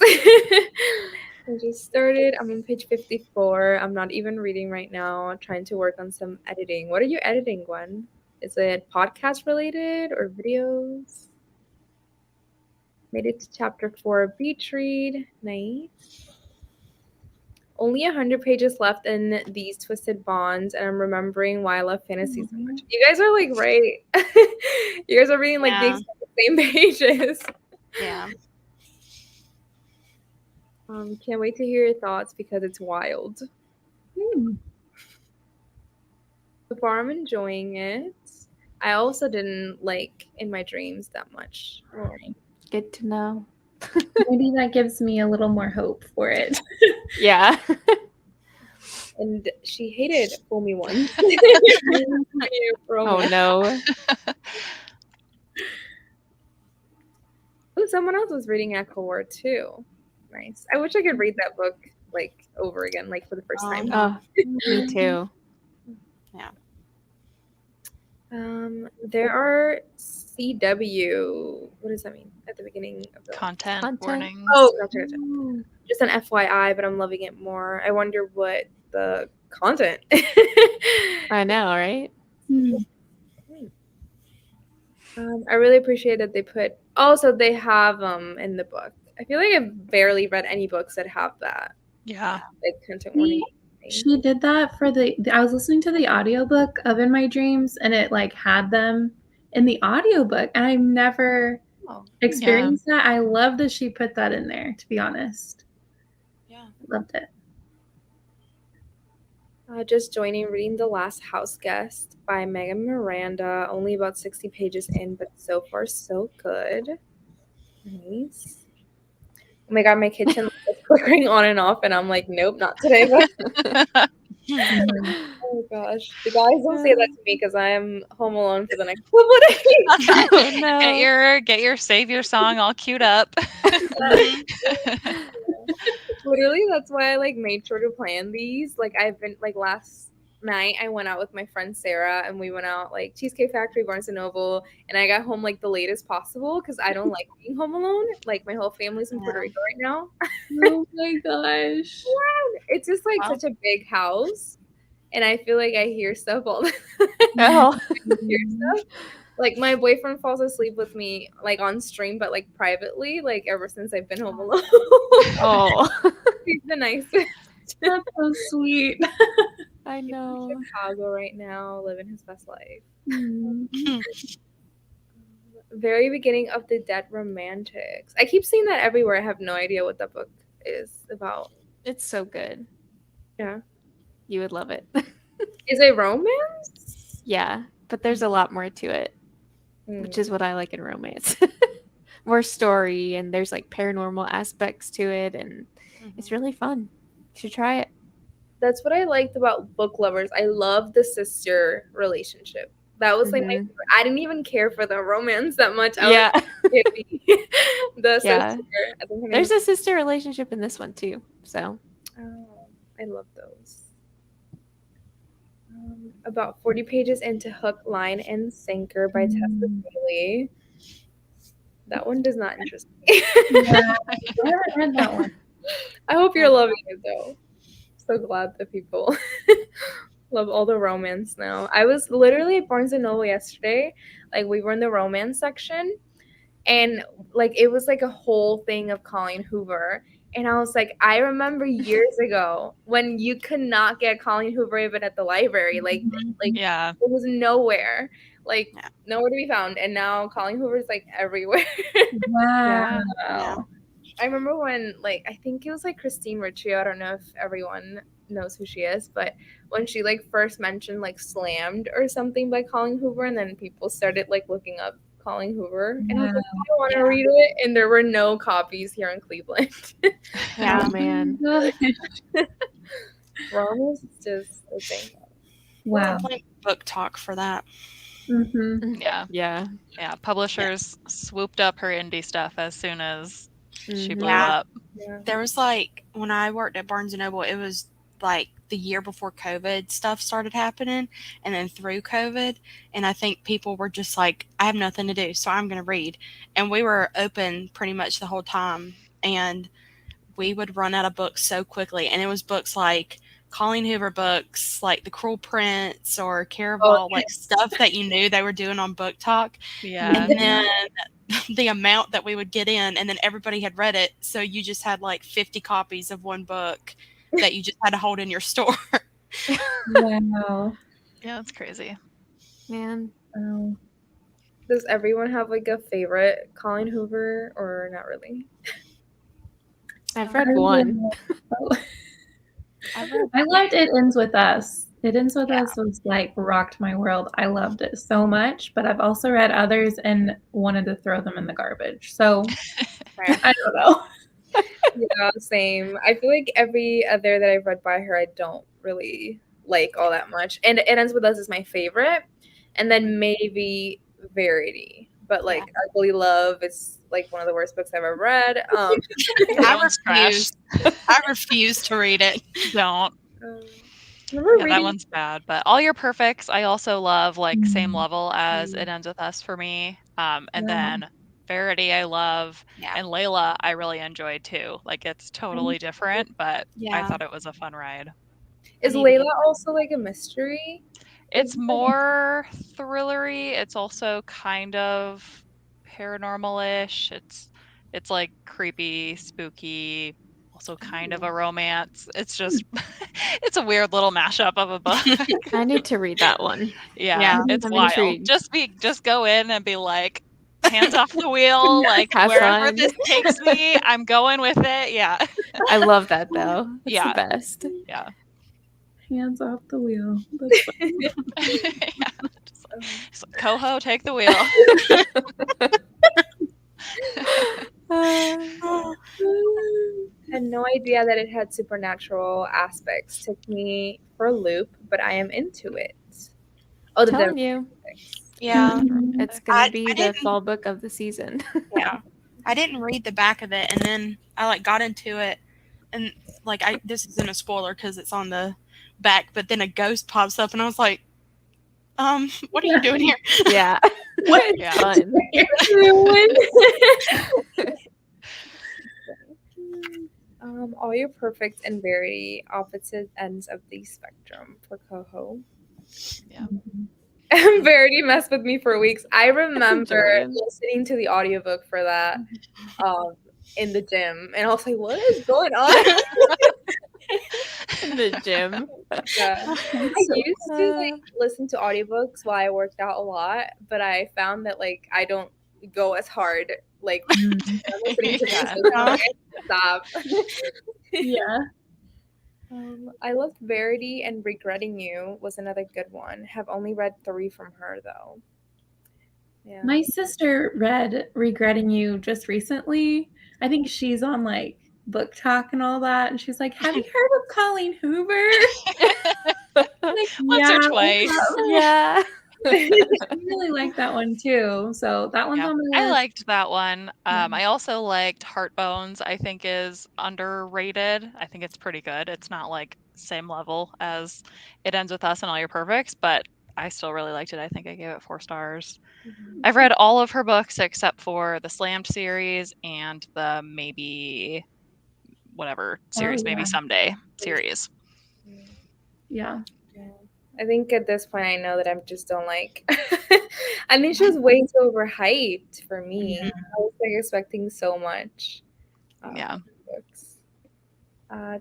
I just started. I'm on page 54. I'm not even reading right now. Trying to work on some editing. What are you editing, Gwen? Is it podcast related or videos? Made it to chapter 4. Beach read. Nice. Only 100 pages left in these Twisted Bonds, and I'm remembering why I love fantasy so much. You guys are like right. You guys are reading like the Yeah. exact same pages. Yeah. Can't wait to hear your thoughts because it's wild. So far, I'm enjoying it. I also didn't like In My Dreams that much. Good to know. Maybe that gives me a little more hope for it. Yeah. And she hated Fool Me Once. Oh no. Oh, someone else was reading Echo War too. Nice. I wish I could read that book like over again, like for the first time. Oh, me too. Yeah. There are CW. What does that mean at the beginning of the Content warnings. Oh, gotcha. Just an FYI, but I'm loving it more. I wonder what the content. I know, right? I really appreciate that they put. Also, they have in the book. I feel like I've barely read any books that have that. Yeah. Like content warning. She did that for I was listening to the audiobook of In My Dreams, and it like had them in the audiobook, and I've never experienced that. I love that she put that in there, to be honest. Yeah. Loved it. Just joining reading The Last House Guest by Megan Miranda. Only about 60 pages in, but so far so good. Nice. Oh my god, my kitchen is flickering on and off, and I'm like, nope, not today. Oh gosh, the guys don't say that to me because I am home alone for the next couple of days. Oh, no. Get your Savior song all queued up. Literally, that's why I like made sure to plan these. Like I've been like last night I went out with my friend Sarah and we went out like Cheesecake Factory, Barnes and Noble, and I got home like the latest possible because I don't like being home alone. Like my whole family's in Puerto Rico right now. Oh my gosh. It's just like such a big house. And I feel like I hear stuff all the Oh. hear stuff. Like my boyfriend falls asleep with me like on stream, but like privately, like ever since I've been home alone. Oh. He's the nicest. That's so sweet. I know. He's in Chicago right now, living his best life. Very beginning of The Dead Romantics. I keep seeing that everywhere. I have no idea what that book is about. It's so good. Yeah. You would love it. Is it romance? Yeah, but there's a lot more to it, which is what I like in romance. More story, and there's like paranormal aspects to it, and it's really fun. You should try it. That's what I liked about Book Lovers. I love the sister relationship. That was like my favorite. I didn't even care for the romance that much. I was the sister. I think there's a sister relationship in this one too. So I love those. About 40 pages into Hook, Line, and Sinker by Tessa Bailey. That one does not interest me. Yeah, I haven't read that one. I hope you're loving it though. So glad that people love all the romance now. I was literally at Barnes and Noble yesterday. Like we were in the romance section, and like it was like a whole thing of Colleen Hoover. And I was like, I remember years ago when you could not get Colleen Hoover even at the library. Like it was nowhere. Like nowhere to be found. And now Colleen Hoover is like everywhere. Wow. I remember when like I think it was like Christine Riccio. I don't know if everyone knows who she is, but when she like first mentioned like Slammed or something by Colleen Hoover, and then people started like looking up Colleen Hoover, and I was like, I want to read it, and there were no copies here in Cleveland. Oh man, romance is just a thing. Wow. Like book talk for that. Yeah. Publishers swooped up her indie stuff as soon as she blew up. There was like when I worked at Barnes and Noble, it was like the year before COVID stuff started happening, and then through COVID, and I think people were just like, I have nothing to do, so I'm going to read. And we were open pretty much the whole time, and we would run out of books so quickly, and it was books like Colleen Hoover books, like The Cruel Prince or Caraval, like stuff that you knew they were doing on Book Talk. Yeah. And then the amount that we would get in, and then everybody had read it, so you just had like 50 copies of one book that you just had to hold in your store. Wow. Yeah, that's crazy. Man. Does everyone have like a favorite Colleen Hoover or not really? I've read one. I loved It Ends With Us. It Ends With Us was like rocked my world. I loved it so much, but I've also read others and wanted to throw them in the garbage. So I don't know. Yeah, same. I feel like every other that I've read by her, I don't really like all that much. And It Ends With Us is my favorite. And then maybe Verity. But like Ugly Love is like one of the worst books I've ever read. I refuse to read it. Don't. Yeah, that one's bad. But All Your Perfects, I also love, like same level as It Ends With Us for me. And then Verity, I love, and Layla, I really enjoyed too. Like it's totally different, but I thought it was a fun ride. Is Layla also like a mystery? It's more thrillery. It's also kind of paranormal-ish. It's like creepy, spooky, also kind of a romance. It's just it's a weird little mashup of a book. I need to read that one. Yeah, it's I'm wild. intrigued. Just go in and be like, hands off the wheel, like Have wherever fun. this takes me, I'm going with it. Yeah. I love that though. It's Yeah. the best. Yeah. Hands off the wheel. So, Coho, take the wheel. I had no idea that it had supernatural aspects. Took me for a loop, but I am into it. Oh, the telling you. Yeah. It's gonna be the fall book of the season. Yeah. I didn't read the back of it, and then I like got into it, and like this isn't a spoiler because it's on the back, but then a ghost pops up, and I was like, what are you doing here? Yeah. What? Yeah. Fun. All Your Perfect and Verity, opposite ends of the spectrum for Coho. Yeah. Verity messed with me for weeks. I remember Jordan. listening to the audiobook for that in the gym, and I was like, what is going on? In the gym. Yeah. I used to like listen to audiobooks while I worked out a lot, but I found that like I don't go as hard like when I'm listening to Yeah. music, so I have to stop. Yeah. I loved Verity, and Regretting You was another good one. Have only read 3 from her though. Yeah. My sister read Regretting You just recently. I think she's on like Book Talk and all that, and she's like, have you heard of Colleen Hoover? Like, Once or twice. Yeah. I really like that one too. So that one's Yeah. on my list. I liked that one. I also liked Heartbones. I think is underrated. I think it's pretty good. It's not like same level as It Ends With Us and All Your Perfects, but I still really liked it. I think I gave it 4 stars. I've read all of her books except for the Slammed series and the Maybe whatever series, Maybe Someday series. Yeah. I think at this point I know that I just don't like. I think she was way too overhyped for me. I was like expecting so much. Yeah. Books.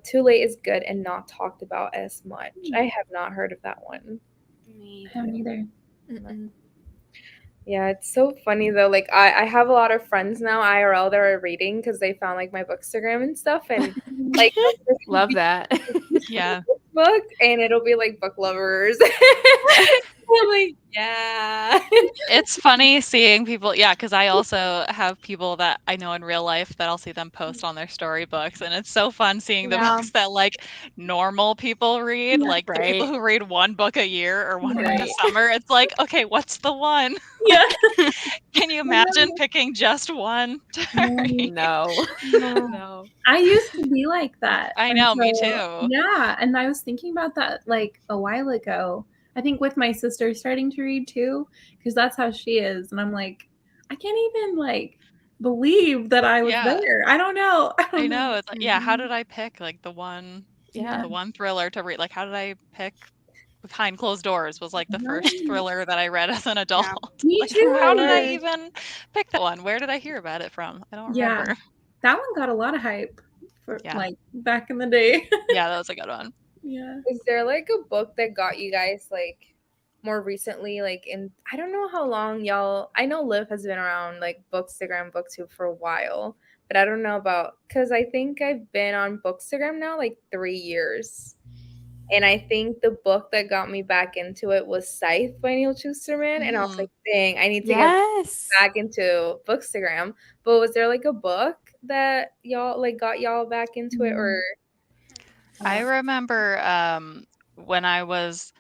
Too Late is good and not talked about as much. I have not heard of that one. I haven't either. Yeah, it's so funny though. Like I have a lot of friends now IRL that are reading because they found like my Bookstagram and stuff, and like Love that. Yeah. book, and it'll be like book lovers. I'm like, yeah. It's funny seeing people, because I also have people that I know in real life that I'll see them post on their storybooks, and it's so fun seeing the books that like normal people read, like the people who read 1 book a year or 1 book a summer. It's like, okay, what's the one? Yeah. Can you imagine picking just one to read? No. I used to be like that. I know, me too. Yeah, and I was thinking about that like a while ago. I think with my sister starting to read too, because that's how she is. And I'm like, I can't even like believe that I was there. I don't know. I know. It's like, how did I pick like the one thriller to read? Like, how did I pick Behind Closed Doors was like the first thriller that I read as an adult. Me Like, too. how did I even pick that one? Where did I hear about it from? I don't remember. That one got a lot of hype for like back in the day. Yeah, that was a good one. Yeah. Is there like a book that got you guys like more recently, like in I don't know how long y'all I know Liv has been around like Bookstagram, BookTube for a while, but I don't know about because I think I've been on Bookstagram now like 3 years. And I think the book that got me back into it was Scythe by Neil Schusterman. And I was like, dang, I need to get back into Bookstagram. But was there like a book that y'all like got y'all back into it or I remember when I was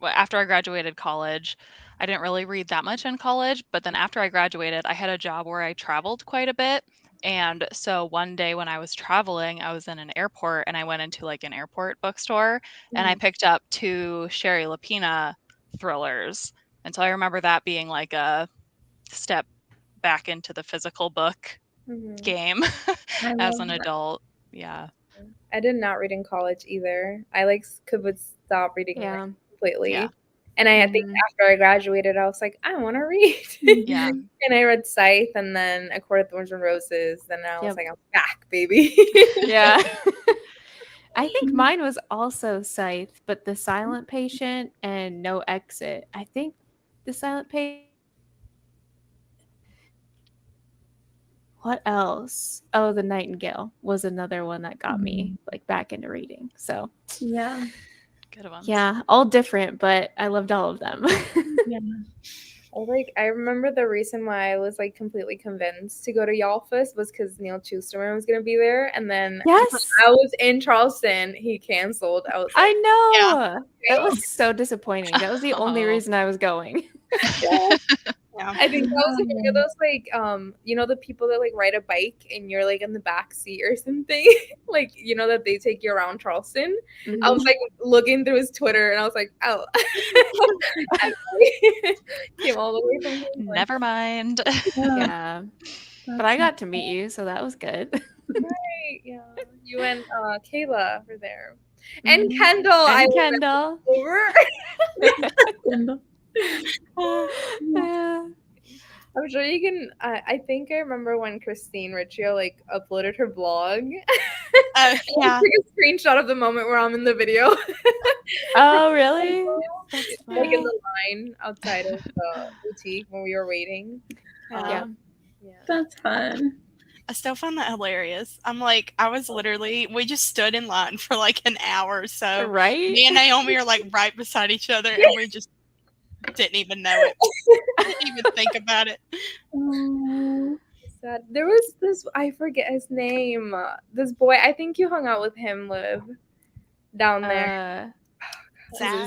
after I graduated college, I didn't really read that much in college, but then after I graduated, I had a job where I traveled quite a bit. And so one day when I was traveling, I was in an airport and I went into like an airport bookstore and I picked up 2 Sherry Lapina thrillers. And so I remember that being like a step back into the physical book game as an adult. Yeah. I did not read in college either. I like would stop reading like, completely. Yeah. And I think after I graduated, I was like, I want to read. Yeah. And I read Scythe and then A Court of Thorns and Roses. Then I was like, I'm back, baby. Yeah. I think mine was also Scythe, but The Silent Patient and No Exit. I think The Silent Patient. What else? Oh, The Nightingale was another one that got me like back into reading. So yeah. Good ones. Yeah, all different, but I loved all of them. Yeah. I remember the reason why I was like completely convinced to go to YALFest was because Neil Schusterman was gonna be there, and then I was in Charleston. He canceled. I was like, I know that was so disappointing. That was the only reason I was going. I think that was like one of those like you know the people that like ride a bike and you're like in the back seat or something like you know that they take you around Charleston. I was like looking through his Twitter and I was like, oh, came all the way from home. Never mind. Yeah, but I got to meet you, so that was good. Right? Yeah, you and Kayla were there, and Kendall. And Kendall. Over. Kendall. I'm sure you can. I think I remember when Christine Riccio like uploaded her blog. Yeah, I took a screenshot of the moment where I'm in the video. Oh, really? Like in the line outside of the boutique when we were waiting. Yeah, that's fun. I still find that hilarious. I'm like, we just stood in line for like an hour or so. Right? Me and Naomi are like right beside each other, and we just didn't even know it. Didn't even think about it. Sad. There was this, I forget his name. This boy, I think you hung out with him, Liv, down there.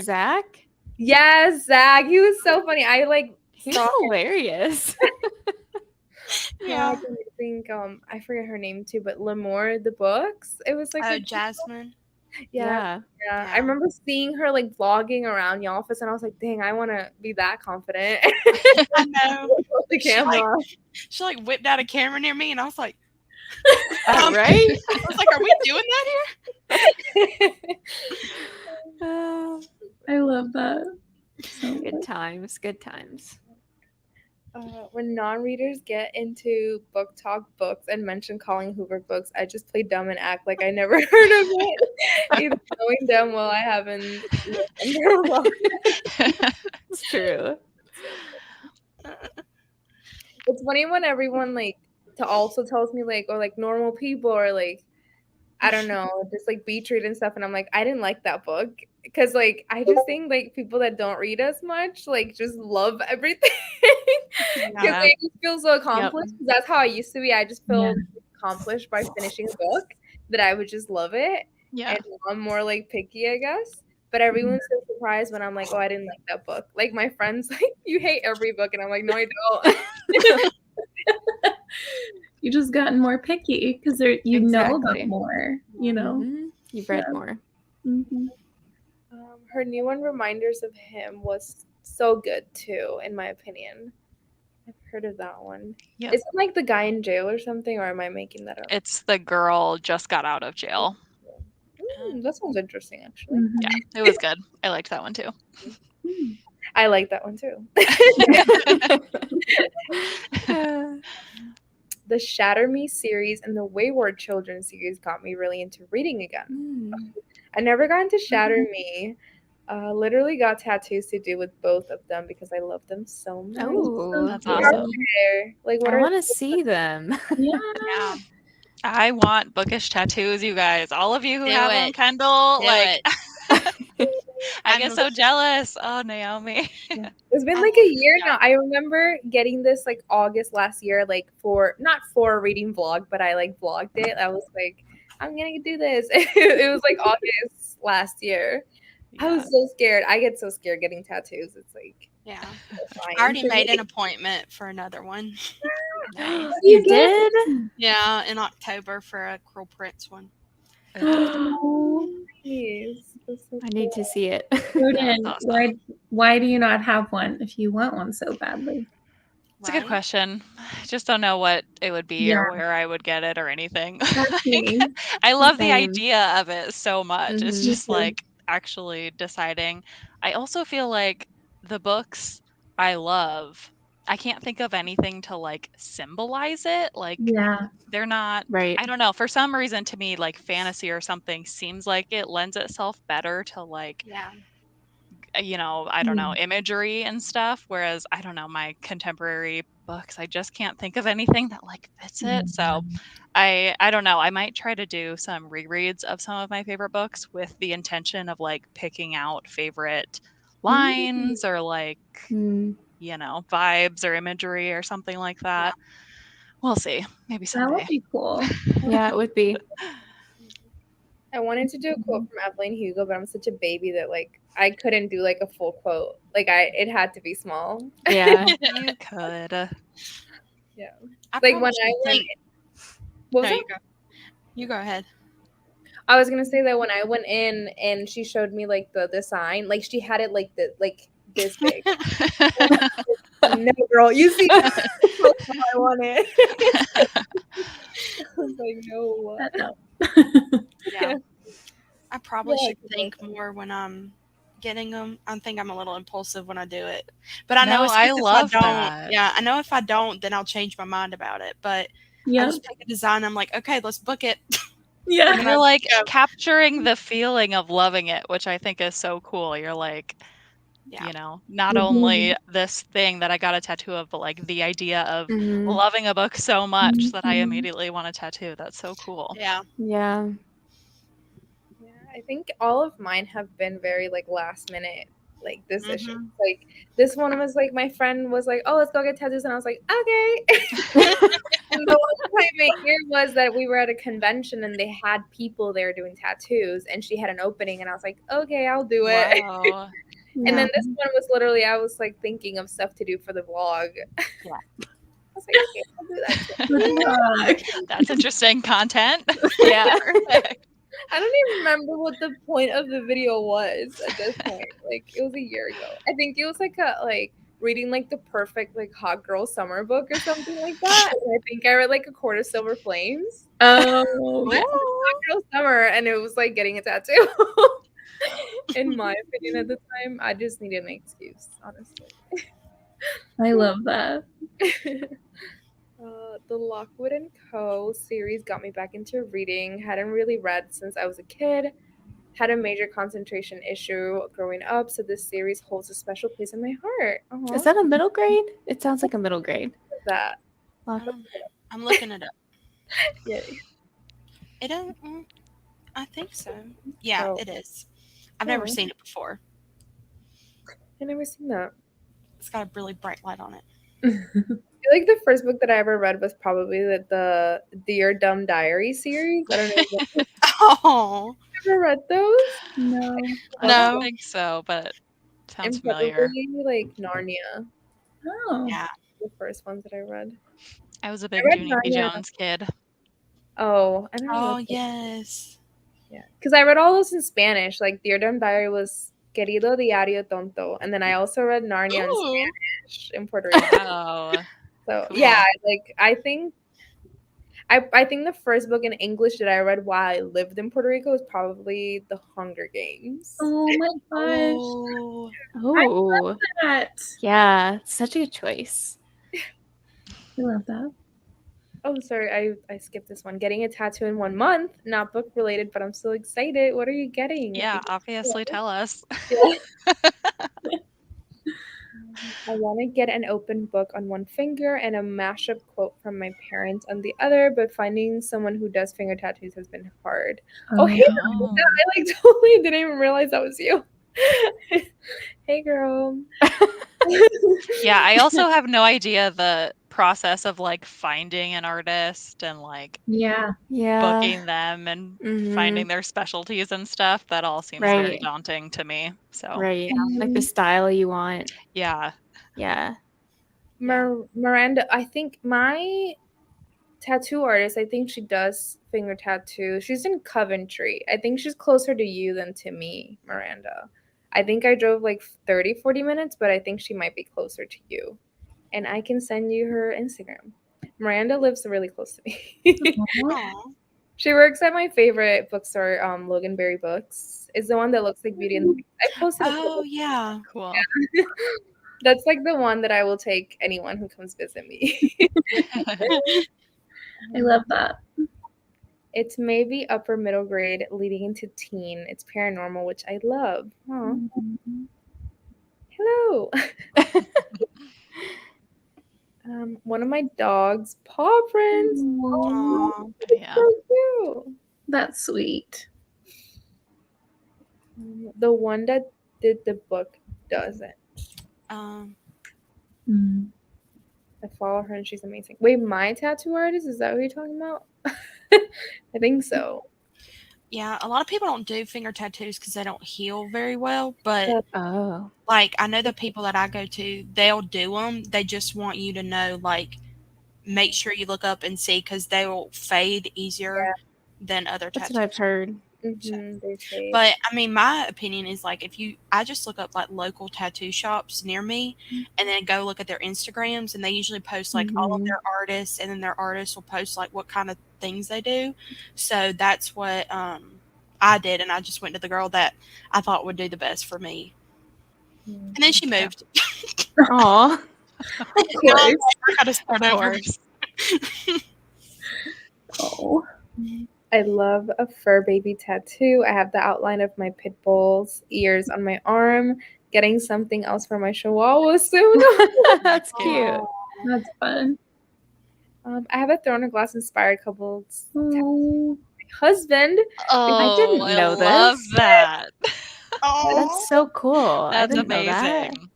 Zach? Yes, Zach. He was so funny. I like. He's hilarious. Yeah, I think I forget her name too, but L'Amour, the books. It was like Jasmine. Yeah. I remember seeing her like vlogging around YALFest, and I was like, "Dang, I want to be that confident." I know. The camera. She like whipped out a camera near me, and I was like, "Right?" I was like, "Are we doing that here?" I love that. So good times. Good times. When non-readers get into book talk books and mention Colleen Hoover books, I just play dumb and act like I never heard of it, even knowing damn well I haven't. It's true. It's funny when everyone like also tells me like, or like normal people or like, I don't know, just like Beach Read and stuff, and I'm like, I didn't like that book. Because, like, I just think, like, people that don't read as much, like, just love everything. Because they just feel so accomplished. Yep. That's how I used to be. I just feel accomplished by finishing a book that I would just love it. Yeah. And I'm more, like, picky, I guess. But everyone's so surprised when I'm like, oh, I didn't like that book. Like, my friends, like, you hate every book. And I'm like, no, I don't. You just gotten more picky because you know about more, you know. Mm-hmm. You've read more. Mm-hmm. Her new one, Reminders of Him, was so good too, in my opinion. heard of that one. Yep. Is it like the guy in jail or something, or am I making that up? It's the girl just got out of jail. That sounds interesting, actually. Mhm. Yeah, it was good. I liked that one too. I like that one too. The Shatter Me series and the Wayward Children series got me really into reading again. I never got into Shatter Me. Literally got tattoos to do with both of them because I love them so much. Oh, That's What awesome. are there? Like, what I are want to see them. Yeah. Yeah. I want bookish tattoos, you guys. All of you who Do have it. them, Kendall. Do like, it. I get so jealous. Oh, Naomi. It's been I like love a year that. now. I remember getting this like August last year, like for not for a reading vlog, but I like vlogged it. I was like, I'm gonna do this. It was like August last year. I was so scared. I get so scared getting tattoos. It's like Yeah. terrifying I already for made me. an appointment for another one. Nice. You did? Yeah, in October for a Cruel Prince one. Oh, Nice. That's so I need to see it. Jordan, That's awesome. why do you not have one if you want one so badly? It's a good question. I just don't know what it would be Yeah. or where I would get it or anything. That's me. I love the Same. idea of it so much. It's Mhm. just Me too. like actually deciding. I also feel like the books I love, I can't think of anything to like symbolize it. Like Yeah. they're not, Right. I don't know, for some reason to me, like fantasy or something seems like it lends itself better to like, Yeah. you know, I don't know, imagery and stuff. Whereas I don't know, my contemporary books, I just can't think of anything that like fits it. So I don't know. I might try to do some rereads of some of my favorite books with the intention of like picking out favorite lines or like, Mm. you know, vibes or imagery or something like that. We'll see. Maybe That someday. would be cool. Yeah, it would be. I wanted to do a quote from Evelyn Hugo, but I'm such a baby that like I couldn't do like a full quote. Like it had to be small. Yeah. You could. Yeah. I Like probably when I should went, think- what was No, that? you go ahead. I was gonna say that when I went in and she showed me like the sign, like she had it like this big. No, girl, you see, that's how I want it. I was like, no. Yeah. I probably Yeah, I should could think love that. more when I'm getting them. I think I'm a little impulsive when I do it. But I know No, it's I if love I don't. that. Yeah, I know if I don't, then I'll change my mind about it. But I Yeah. just pick a design. I'm like, okay, let's book it. Yeah. You're like capturing the feeling of loving it, which I think is so cool. You're like, Yeah. you know, not only this thing that I got a tattoo of, but like the idea of Mhm. loving a book so much that I Mhm. immediately want a tattoo. That's so cool. Yeah. Yeah. Yeah, I think all of mine have been very like last minute like decisions. Like this one was like my friend was like, "Oh, let's go get tattoos," and I was like, "Okay." And the one time here was that we were at a convention and they had people there doing tattoos, and she had an opening, and I was like, "Okay, I'll do it." Wow. And then this one was literally I was like thinking of stuff to do for the vlog. Yeah. I was like, "Okay, I'll do that too." That's interesting content. Yeah. Perfect. I don't even remember what the point of the video was at this point. Like it was a year ago. I think it was like reading like the perfect like hot girl summer book or something like that. And I think I read like A Court of Silver Flames. Oh, Yeah, hot girl summer, and it was like getting a tattoo. In my opinion, at the time, I just needed an excuse, honestly. I love that. The Lockwood and Co. series got me back into reading. Hadn't really read since I was a kid. Had a major concentration issue growing up, so this series holds a special place in my heart. Aw, Is that a middle grade? It sounds like a middle grade. what's that? I'm looking it up. Yeah. It is. I think so. Yeah, Oh. it is. I've never Oh. seen it before. I never seen that. It's got a really bright light on it. I feel like the first book that I ever read was probably the Dear Dumb Diary series. I don't know if you Oh ever read those. No. I No. don't think so, but sounds And familiar. probably like Narnia, Oh. yeah. the first ones that I read. I was a big read Junie B. Narnia. Jones kid. Oh, I don't know. Oh what- yes. Yeah, because I read all those in Spanish. Like Dear Dumb Diary was Querido Diario Tonto, and then I also read Narnia in Ooh. Spanish in Puerto Rico. Oh, So Cool. yeah, like I think the first book in English that I read while I lived in Puerto Rico was probably The Hunger Games. Oh my gosh. Oh, Oh, That. yeah, such a good choice. I love that. Oh, sorry, I skipped this one. Getting a tattoo in 1 month, not book related, but I'm so excited. What are you getting? Yeah, obviously tell us. Yeah. I want to get an open book on one finger and a mashup quote from my parents on the other, but finding someone who does finger tattoos has been hard. Oh, hey, Oh. I like totally didn't even realize that was you. Hey, girl. Yeah, I also have no idea the process of like finding an artist and like Yeah. Yeah. booking them and Mhm. finding their specialties and stuff. That all seems very Right. daunting to me. So Right. Like the style you want. yeah. Yeah. Miranda, I think my tattoo artist, I think she does finger tattoo. She's in Coventry. I think she's closer to you than to me, Miranda. I think I drove like 30, 40 minutes, but I think she might be closer to you. And I can send you her Instagram. Miranda lives really close to me. aw. She works at my favorite bookstore, Loganberry Books. It's the one that looks like Beauty and the Beast. I posted a Oh couple. yeah. Cool. That's like the one that I will take anyone who comes visit me. I love that. It's maybe upper middle grade leading into teen. It's paranormal, which I love. Aw. Hello. One of my dog's paw prints. Aw. Yeah. So cute. That's sweet. The one that did the book doesn't. Um, Mm. I follow her and she's amazing. Wait, my tattoo artist? Is that what you're talking about? I think so. yeah, a lot of people don't do finger tattoos because they don't heal very well. But Oh. like, I know the people that I go to, they'll do them. They just want you to know, like, make sure you look up and see because they will fade easier than other That's tattoos. what I've heard. They say. But I mean, my opinion is like I just look up like local tattoo shops near me, and then go look at their Instagrams, and they usually post like all of Mhm. their artists, and then their artists will post like what kind of things they do. So that's what I did, and I just went to the girl that I thought would do the best for me, and then she moved. Aw. Of Now I'm course. like, I gotta start Of over. course. Oh. I love a fur baby tattoo. I have the outline of my pit bull's ears on my arm. Getting something else for my chihuahua soon. That's cute. That's fun. I have a Throne of Glass inspired couples Oh. husband. Oh, didn't I know love this. that. Oh, That's so cool. I That's didn't know that. amazing.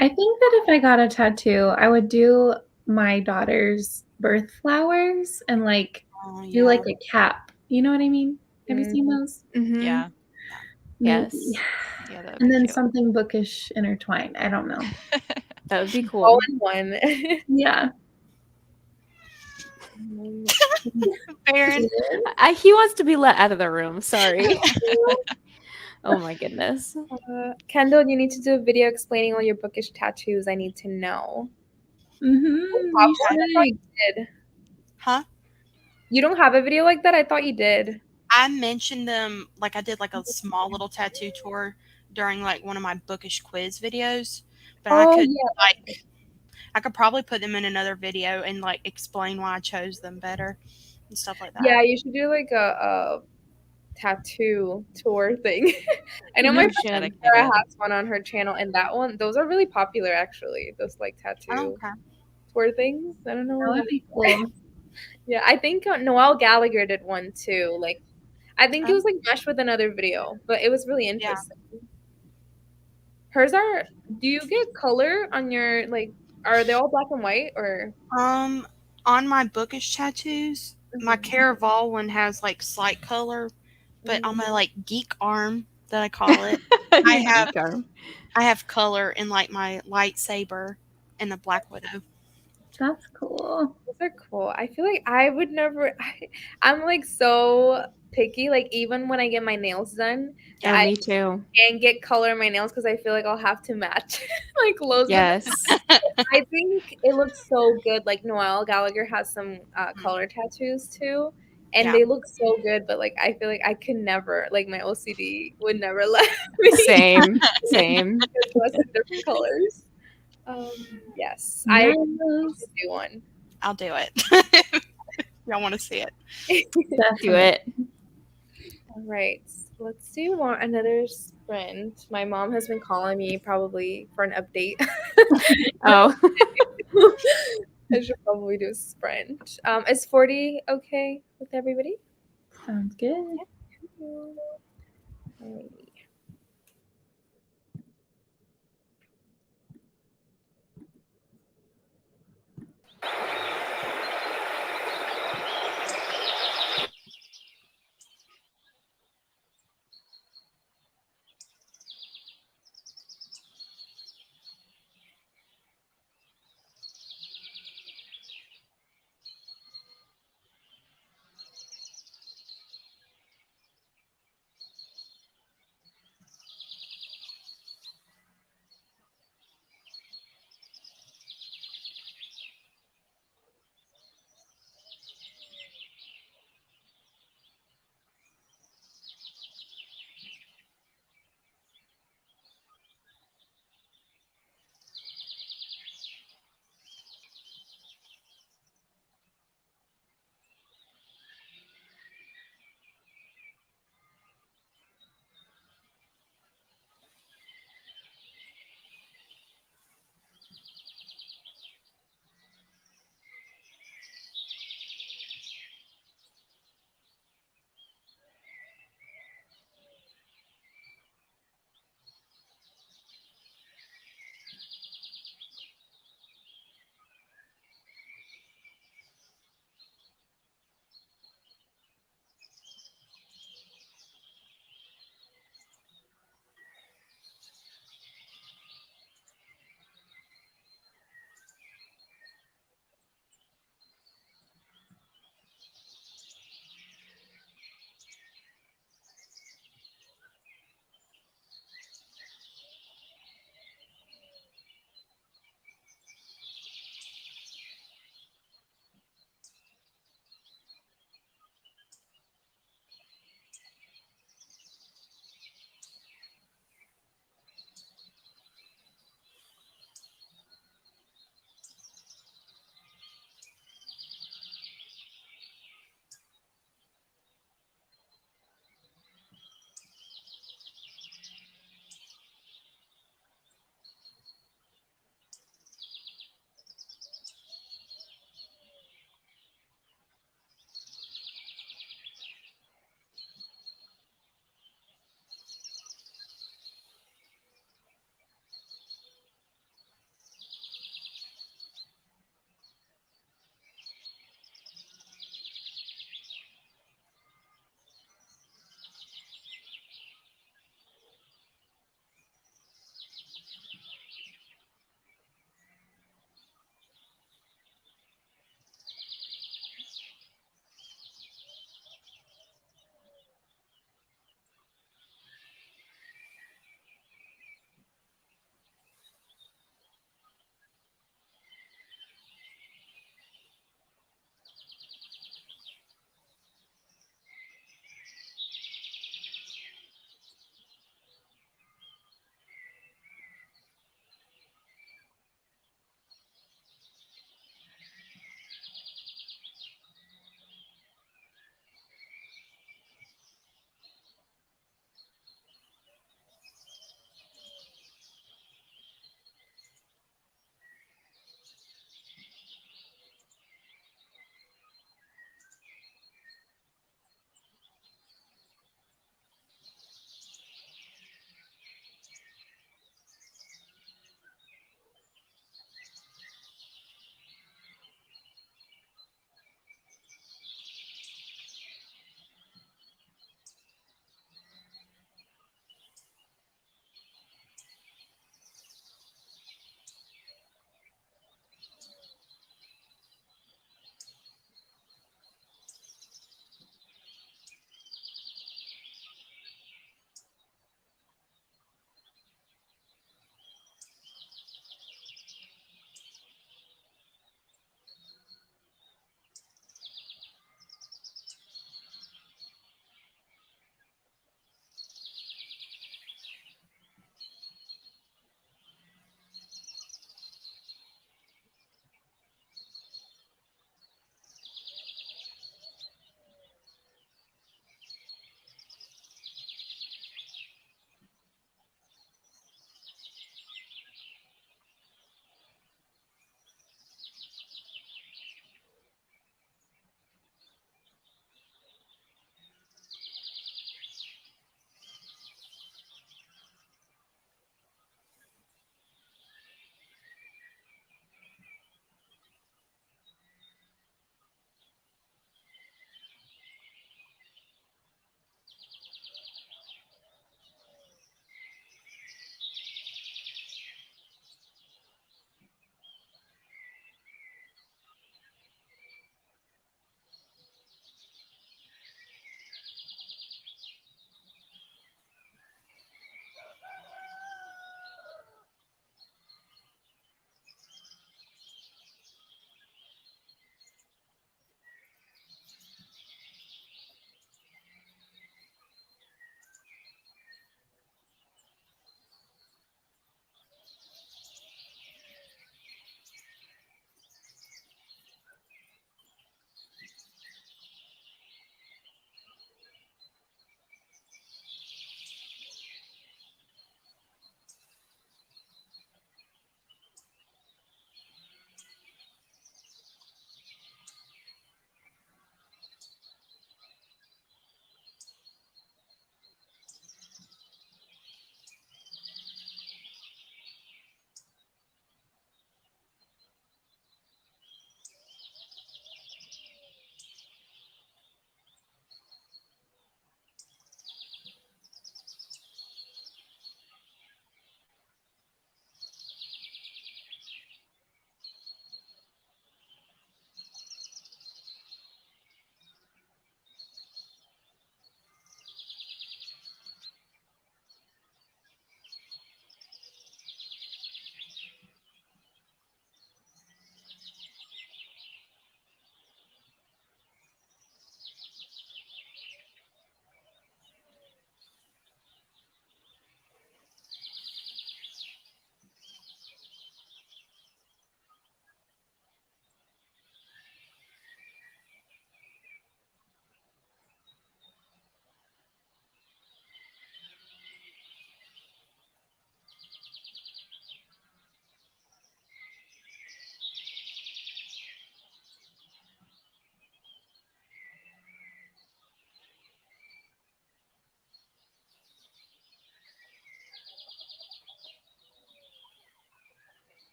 I think that if I got a tattoo, I would do my daughter's birth flowers and like oh, do like a cap. You know what I mean? Have you seen Mhm. those? Mhm. Yeah. Maybe. Yes. Yeah, that would And be then cute. something bookish intertwined. I don't know. That would be All cool. in one. Yeah. Baron. He wants to be let out of the room. Sorry. Oh my goodness. Kendall, you need to do a video explaining all your bookish tattoos. I need to know. Mm-hmm. Did. Huh? You don't have a video like that? I thought you did. I mentioned them like I did like a small little tattoo tour during like one of my bookish quiz videos, but I could like I could probably put them in another video and like explain why I chose them better and stuff like that. Yeah, you should do like a tattoo tour thing. I know my You friend should. Sarah has one on her channel, and those are really popular actually. Those like tattoo Oh, okay. tour things. I don't know. That would be cool. Yeah, I think Noelle Gallagher did one too. Like, I think it was like meshed with another video, but it was really interesting. Hers are. Do you get color on your like? Are they all black and white or? On my bookish tattoos, my Caraval one has like slight color, but on my like geek arm that I call it, I have color in like my lightsaber and the Black Widow. That's cool. Those are cool. I feel like I would never. I'm like so picky. Like even when I get my nails done, Oh, I me too. can't get color in my nails because I feel like I'll have to match my clothes. Yes. I think it looks so good. Like Noelle Gallagher has some color tattoos too, and Yeah. they look so good. But like I feel like I could never, like my OCD would never let me Same. dress in different colors. Yes, I Nice. need to do one. I'll do it. Y'all want to see it? Do it. All right, let's do another sprint. My mom has been calling me probably for an update. Oh. I should probably do a sprint. Is 40 okay with everybody? Sounds good. Alrighty.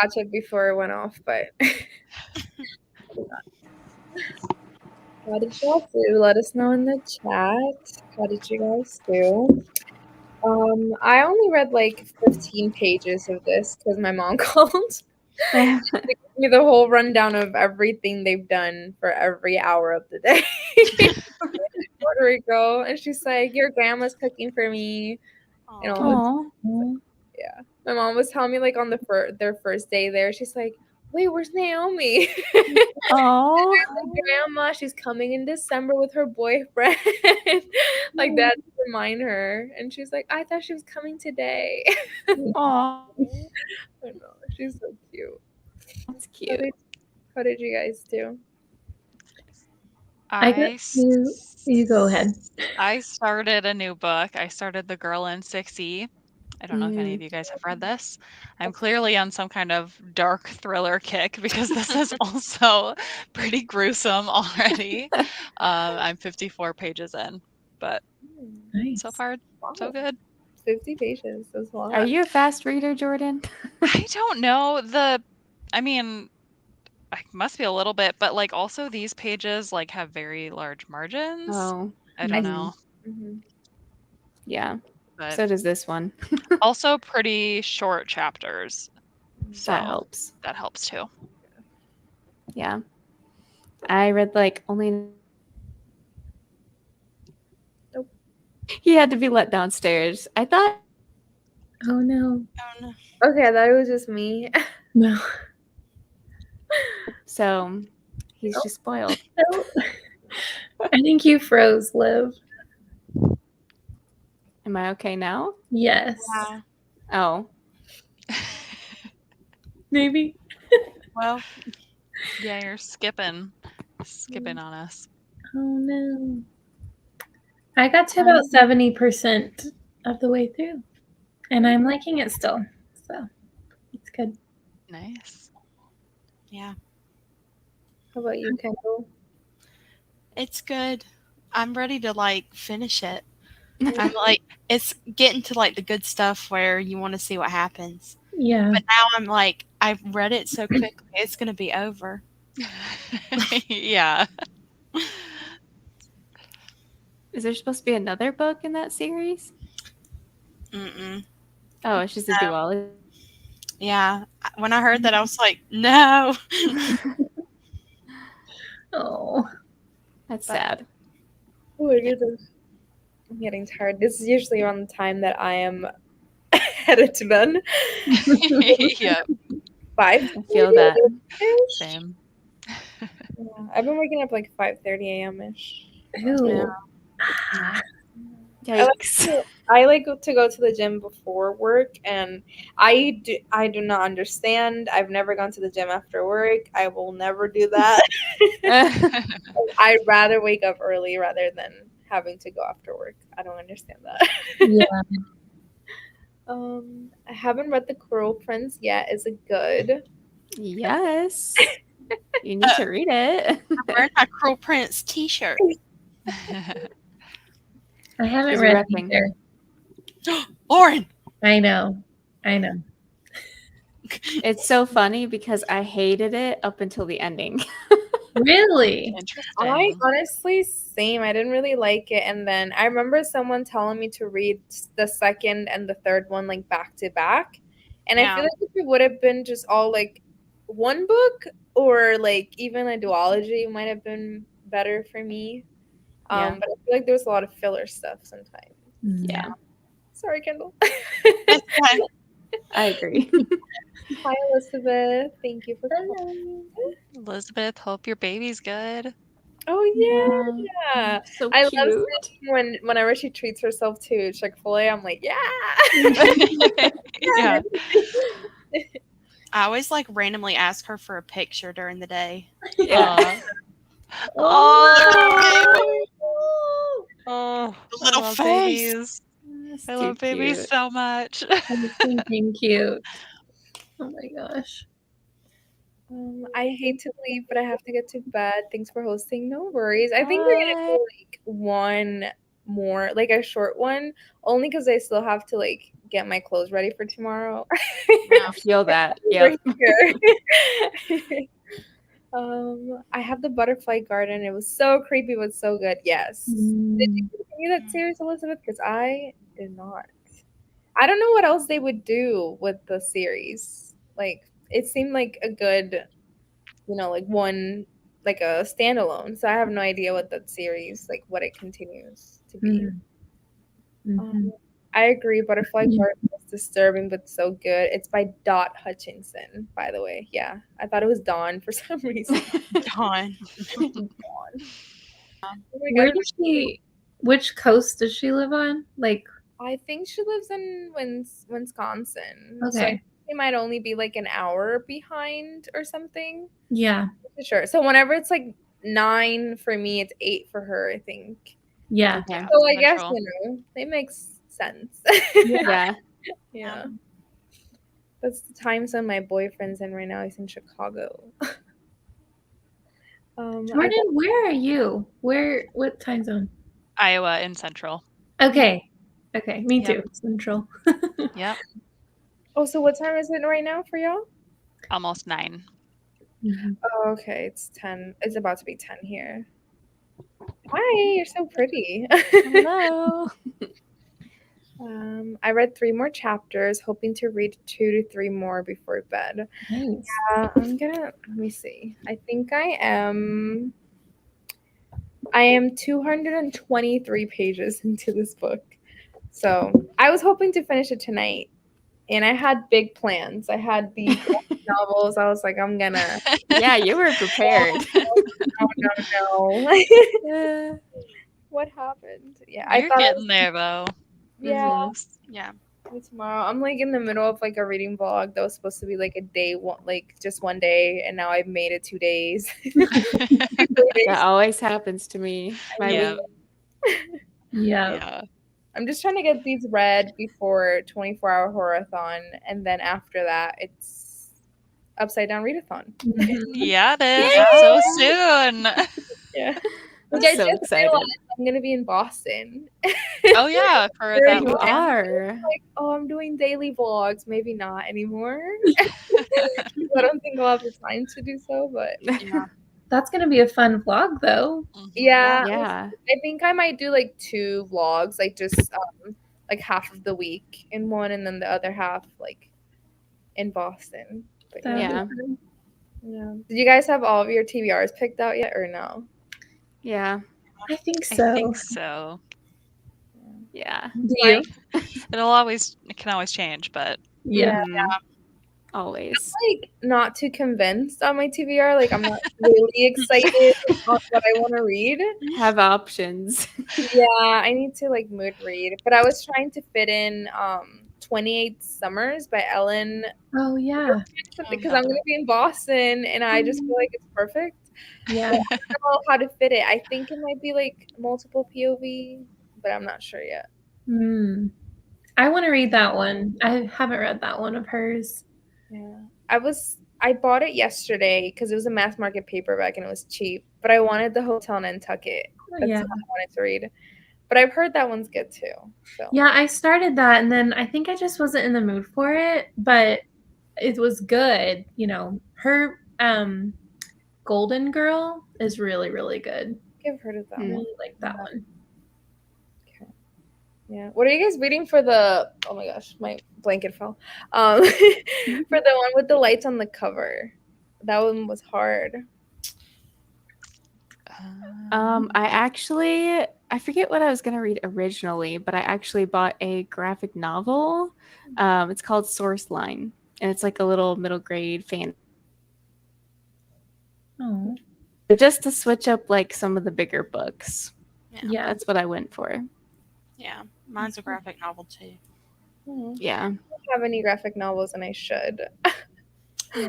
catch it before it went off, but how did y'all do? Let us know in the chat. How did you guys do? I only read like 15 pages of this because my mom called. She gave me the whole rundown of everything they've done for every hour of the day in Puerto Rico, and she's like, "Your grandma's cooking for me." You know, Aw. yeah. My mom was telling me like on their first day there, she's like, "Wait, where's Naomi?" Aw. My grandma, she's coming in December with her boyfriend. Like that to remind her. And she's like, I thought she was coming today. Aw. I know. She's so cute. That's How cute. how did you guys do? I got you go ahead. I started a new book. I started The Girl in 6E. I don't know if any of you guys have read this. I'm clearly on some kind of dark thriller kick because this is also pretty gruesome already. I'm 54 pages in, but Nice. so far, so good. 50 pages. That's a lot. Are you a fast reader, Jordan? I don't know. I mean, I must be a little bit, but like also these pages like have very large margins. Oh, I don't know. Mhm. yeah. But So does this one. also pretty short chapters. So That helps. that helps too. Yeah. I read like only. Nope. He had to be let downstairs. I thought. Oh no. Oh no. Okay, I thought it was just me. No. So he's just spoiled. No. I think you froze, Liv. Am I okay now? Yes. Yeah. Oh. Maybe. Well, Yeah, you're skipping on us. Oh no. I got to about 70% of the way through. And I'm liking it still. So it's good. Nice. yeah. How about you, Kendall? It's good. I'm ready to like finish it. I'm like, it's getting to like the good stuff where you want to see what happens. Yeah. But now I'm like, I've read it so quickly, it's going to be over. Yeah. Is there supposed to be another book in that series? Mm-mm. Oh, it's just a duology. Yeah. When I heard that, I was like, no. Oh. That's sad. Oh my goodness. I'm getting tired. This is usually around the time that I am headed to bed. Yep. 5. I feel that. Same. Yeah, I've been waking up like 5:30 a.m. ish. Ew. Yikes. I like to go to the gym before work, and I do not understand. I've never gone to the gym after work. I will never do that. I'd rather wake up early rather than having to go after work. I don't understand that. Yeah. I haven't read The Cruel Prince yet. Is it good? Yes. You need to read it. I'm wearing my Cruel Prince t-shirt. I haven't She's read repping. either. Lauren. I know. It's so funny because I hated it up until the ending. Really? Interesting. I honestly, same. I didn't really like it. And then I remember someone telling me to read the second and the third one like back to back. And I Yeah. feel like if it would have been just all like one book or like even a duology might have been better for me. Yeah. But I feel like there was a lot of filler stuff sometimes. Yeah. Sorry, Kendall. It's fine. I agree. Hi, Elizabeth. Thank you for calling. Elizabeth, hope your baby's good. Oh yeah. So I love cute. seeing whenever she treats herself to Chick-fil-A, I'm like, yeah. Yeah. I always like randomly ask her for a picture during the day. Yeah. Oh, oh, The little I love face. babies. That's I too love babies cute. so much. Thinking cute. Oh my gosh. I hate to leave, but I have to get to bed. Thanks for hosting. No worries. I think we're gonna do like one more, like a short one, only because I still have to like get my clothes ready for tomorrow. I feel that. Yep. I have the Butterfly Garden. It was so creepy, but so good. Yes. Did you continue that series, Elizabeth? Because I did not. I don't know what else they would do with the series. Like, it seemed like a good, like one, like a standalone. So I have no idea what that series, like what it continues to be. I agree. Butterfly Garden was disturbing, but so good. It's by Dot Hutchinson, by the way. Yeah, I thought it was Dawn for some reason. Dawn. Oh my Where God. does she? Which coast does she live on? Like, I think she lives in Wisconsin. So I okay, think it might only be like an hour behind or something. yeah, Sure. So whenever it's like 9 for me, it's 8 for her, I think. yeah, Okay. So I guess, Central. it makes sense. Yeah. Yeah. That's the time zone my boyfriend's in right now. He's in Chicago. Jordan, where are you? What time zone? Iowa in Central. Okay, me Yep. too. Central. Yep. Oh, so what time is it right now for y'all? Almost 9. Oh, okay, it's 10. It's about to be 10 here. Hi, you're so pretty. Hello. I read 3 more chapters, hoping to read 2 to 3 more before bed. Nice. Let me see. I think I am 223 pages into this book. So I was hoping to finish it tonight, and I had big plans. I had these novels. I was like, I'm gonna. Yeah, you were prepared. No. What happened? Yeah, You're getting there though. Yeah, Yeah. tomorrow. I'm like in the middle of like a reading vlog that was supposed to be like a day, like just one day, and now I've made it 2 days. That always happens to me. My Yeah. week. Yeah. I'm just trying to get these read before 24-hour horathon, and then after that, it's upside down readathon. Yeah, it is. So soon. Yeah. I'm Like, I so just excited. realized I'm gonna be in Boston. Oh yeah, for There that you You one. are. Like, oh, I'm doing daily vlogs. Maybe not anymore. I don't think I'll have the time to do so, but Yeah. That's gonna be a fun vlog, though. yeah, Yeah. I think I might do like 2 vlogs, like just like half of the week in one, and then the other half like in Boston. But That'd be Yeah. fun. yeah. Did you guys have all of your TBRs picked out yet, or no? Yeah. I think I so. think so. Yeah. Do you? It can always change, but Yeah. Always. Like not too convinced on my TBR. Like I'm not really excited on what I want to read. Have options. Yeah, I need to like mood read. But I was trying to fit in 28 Summers by Ellen Oh yeah. because I'm gonna be in Boston and I just feel like it's perfect. Yeah. But I don't know how to fit it. I think it might be like multiple POV, but I'm not sure yet. I want to read that one. I haven't read that one of hers. Yeah. I bought it yesterday because it was a mass market paperback and it was cheap. But I wanted the Hotel Nantucket. That's Yeah. what I wanted to read. But I've heard that one's good too. So Yeah, I started that and then I think I just wasn't in the mood for it, but it was good. Her Golden Girl is really, really good. I've heard of that I one. really like that one. Yeah. What are you guys reading for the? Oh my gosh, my blanket fell. For the one with the lights on the cover, that one was hard. I forget what I was gonna read originally, but I actually bought a graphic novel. It's called Source Line, and it's like a little middle grade fan. Oh. Just to switch up like some of the bigger books. Yeah. That's what I went for. Yeah. Mine's a graphic novel too. Yeah. I don't have any graphic novels, and I should. Yeah.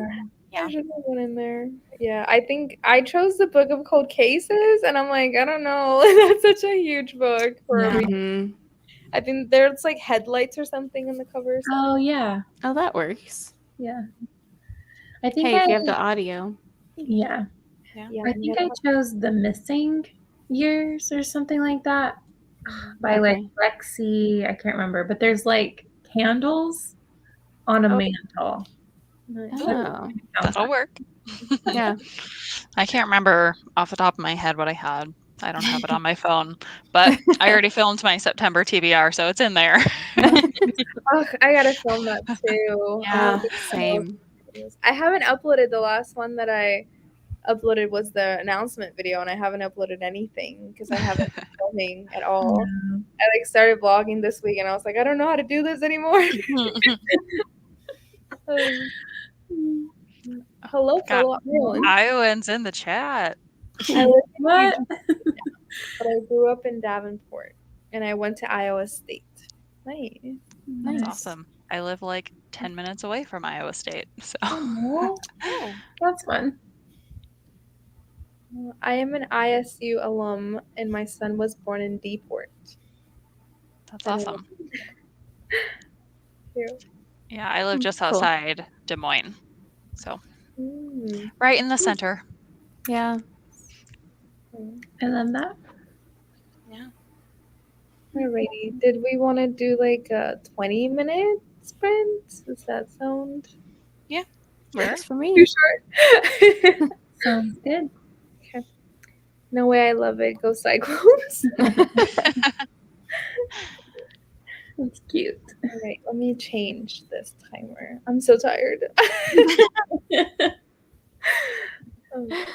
I should have one in there. Yeah, I think I chose the Book of Cold Cases, and I'm like, I don't know. That's such a huge book for a read. Mhm. I think there's like headlights or something in the cover. Oh yeah. Oh, that works. Yeah. I think Hey, if you have the audio. Yeah. Yeah, I think I chose The Missing Years or something like that by like Okay. Lexi. I can't remember, but there's like candles on a Oh. mantle. Oh, That'll work. yeah. I can't remember off the top of my head what I had. I don't have it on my phone, but I already filmed my September TBR, so it's in there. Oh, I gotta film that too. Yeah, Oh, same. I haven't uploaded. The last one that I uploaded was the announcement video, and I haven't uploaded anything because I haven't been filming at all. I like started vlogging this week, and I was like, I don't know how to do this anymore. Hello, Got fellow Iowans. Iowans in the chat. I live in What? Eugene, but I grew up in Davenport, and I went to Iowa State. Nice. That's awesome. I live like 10 minutes away from Iowa State, so Oh, that's fun. I am an ISU alum, and my son was born in Deport. that's awesome. Cute. Yeah, I live just Cool. outside Des Moines, so Mm. right in the center. Yeah. I love that. Alrighty. Did we want to do like a 20-minute sprint? Does that sound Works for too me. short? Sounds good. No way, I love it. Go Cyclones. That's cute. All right, let me change this timer. I'm so tired. Okay.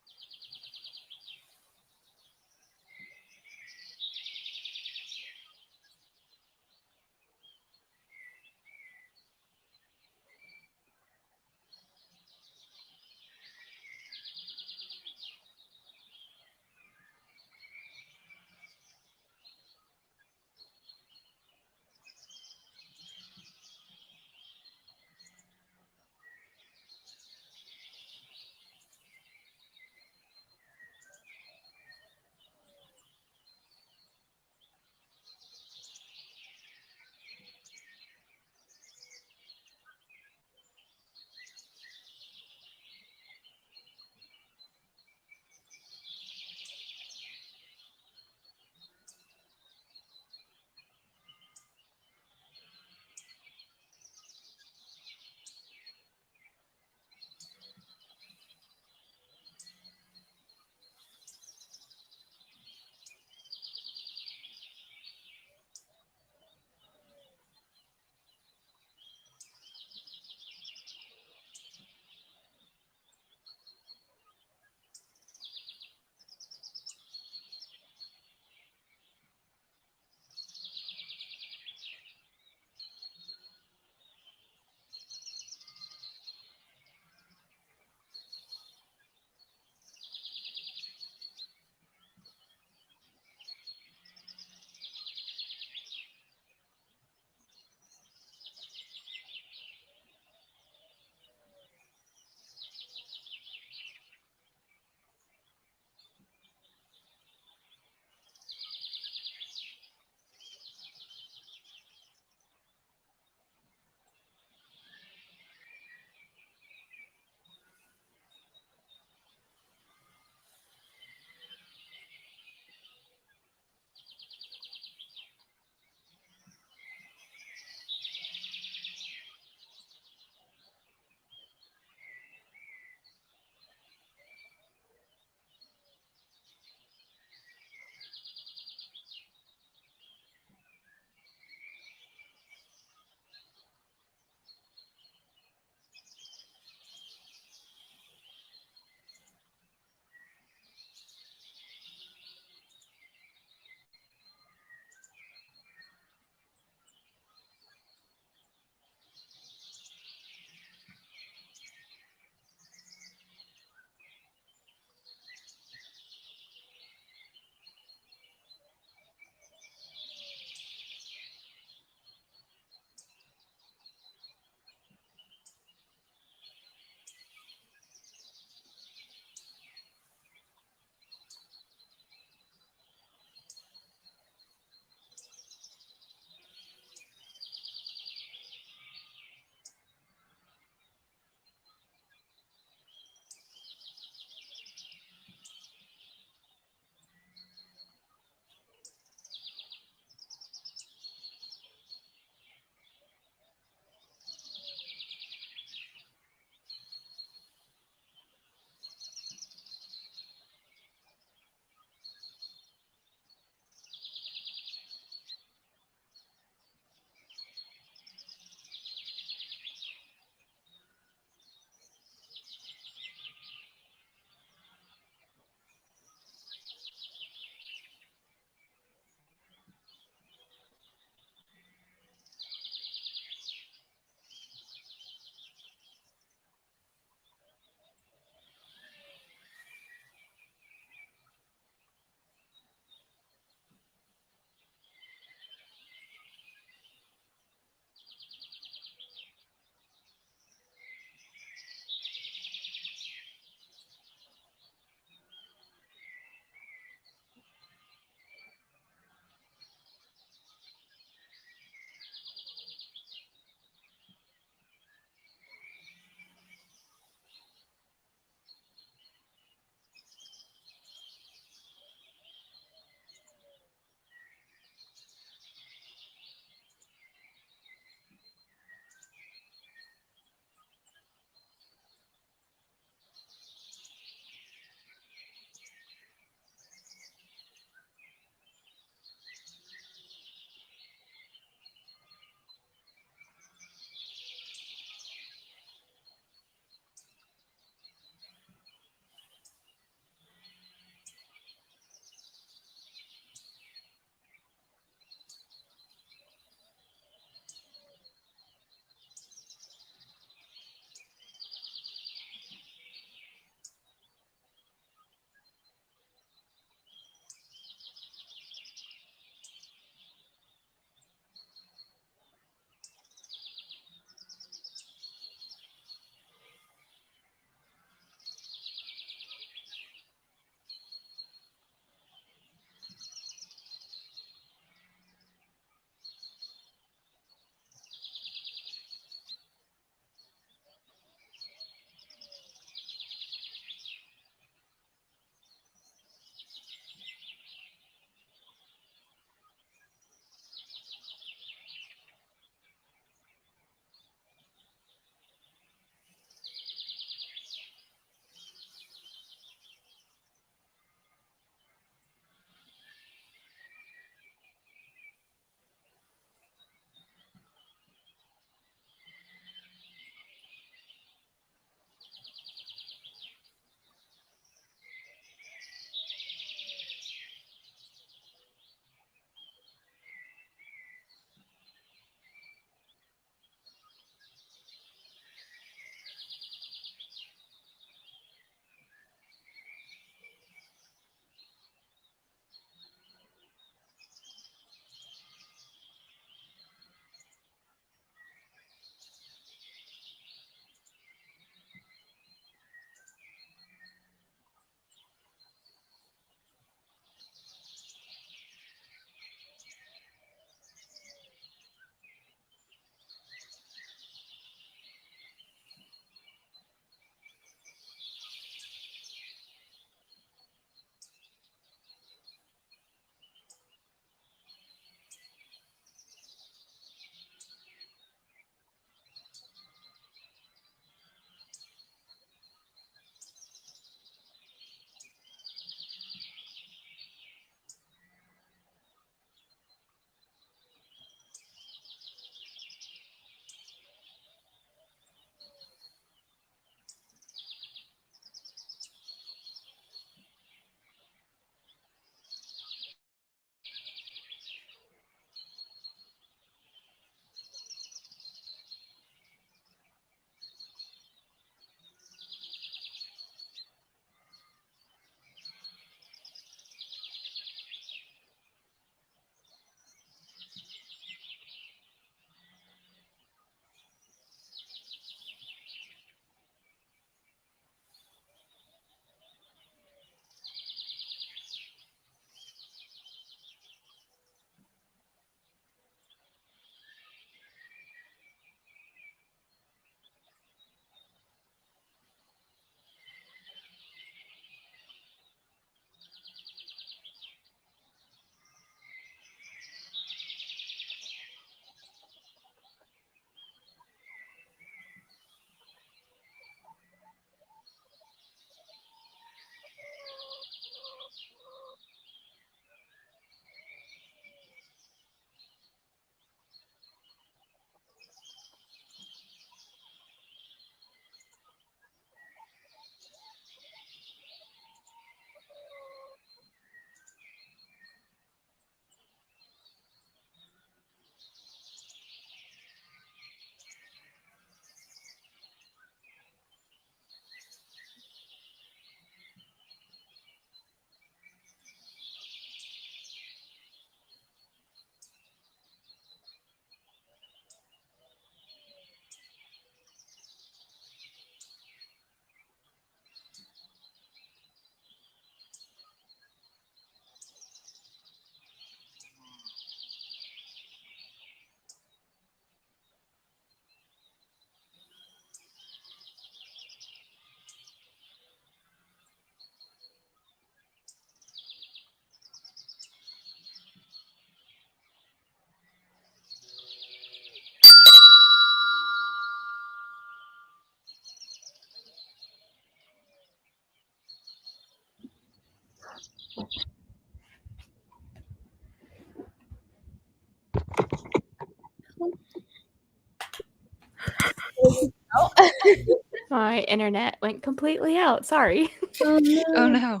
My internet went completely out. Sorry. Oh no. Oh no.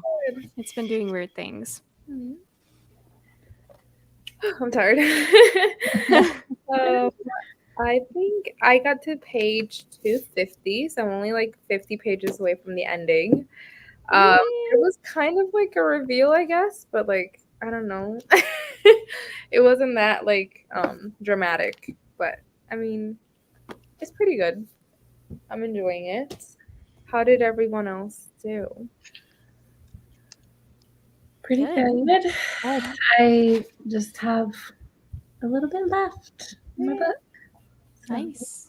It's been doing weird things. I'm tired. I think I got to page 250, so I'm only like 50 pages away from the ending. It was kind of like a reveal, I guess, but like I don't know. It wasn't that like dramatic, but I mean, it's pretty good. I'm enjoying it. How did everyone else do? Pretty good. I just have a little bit left in my book. So, Nice.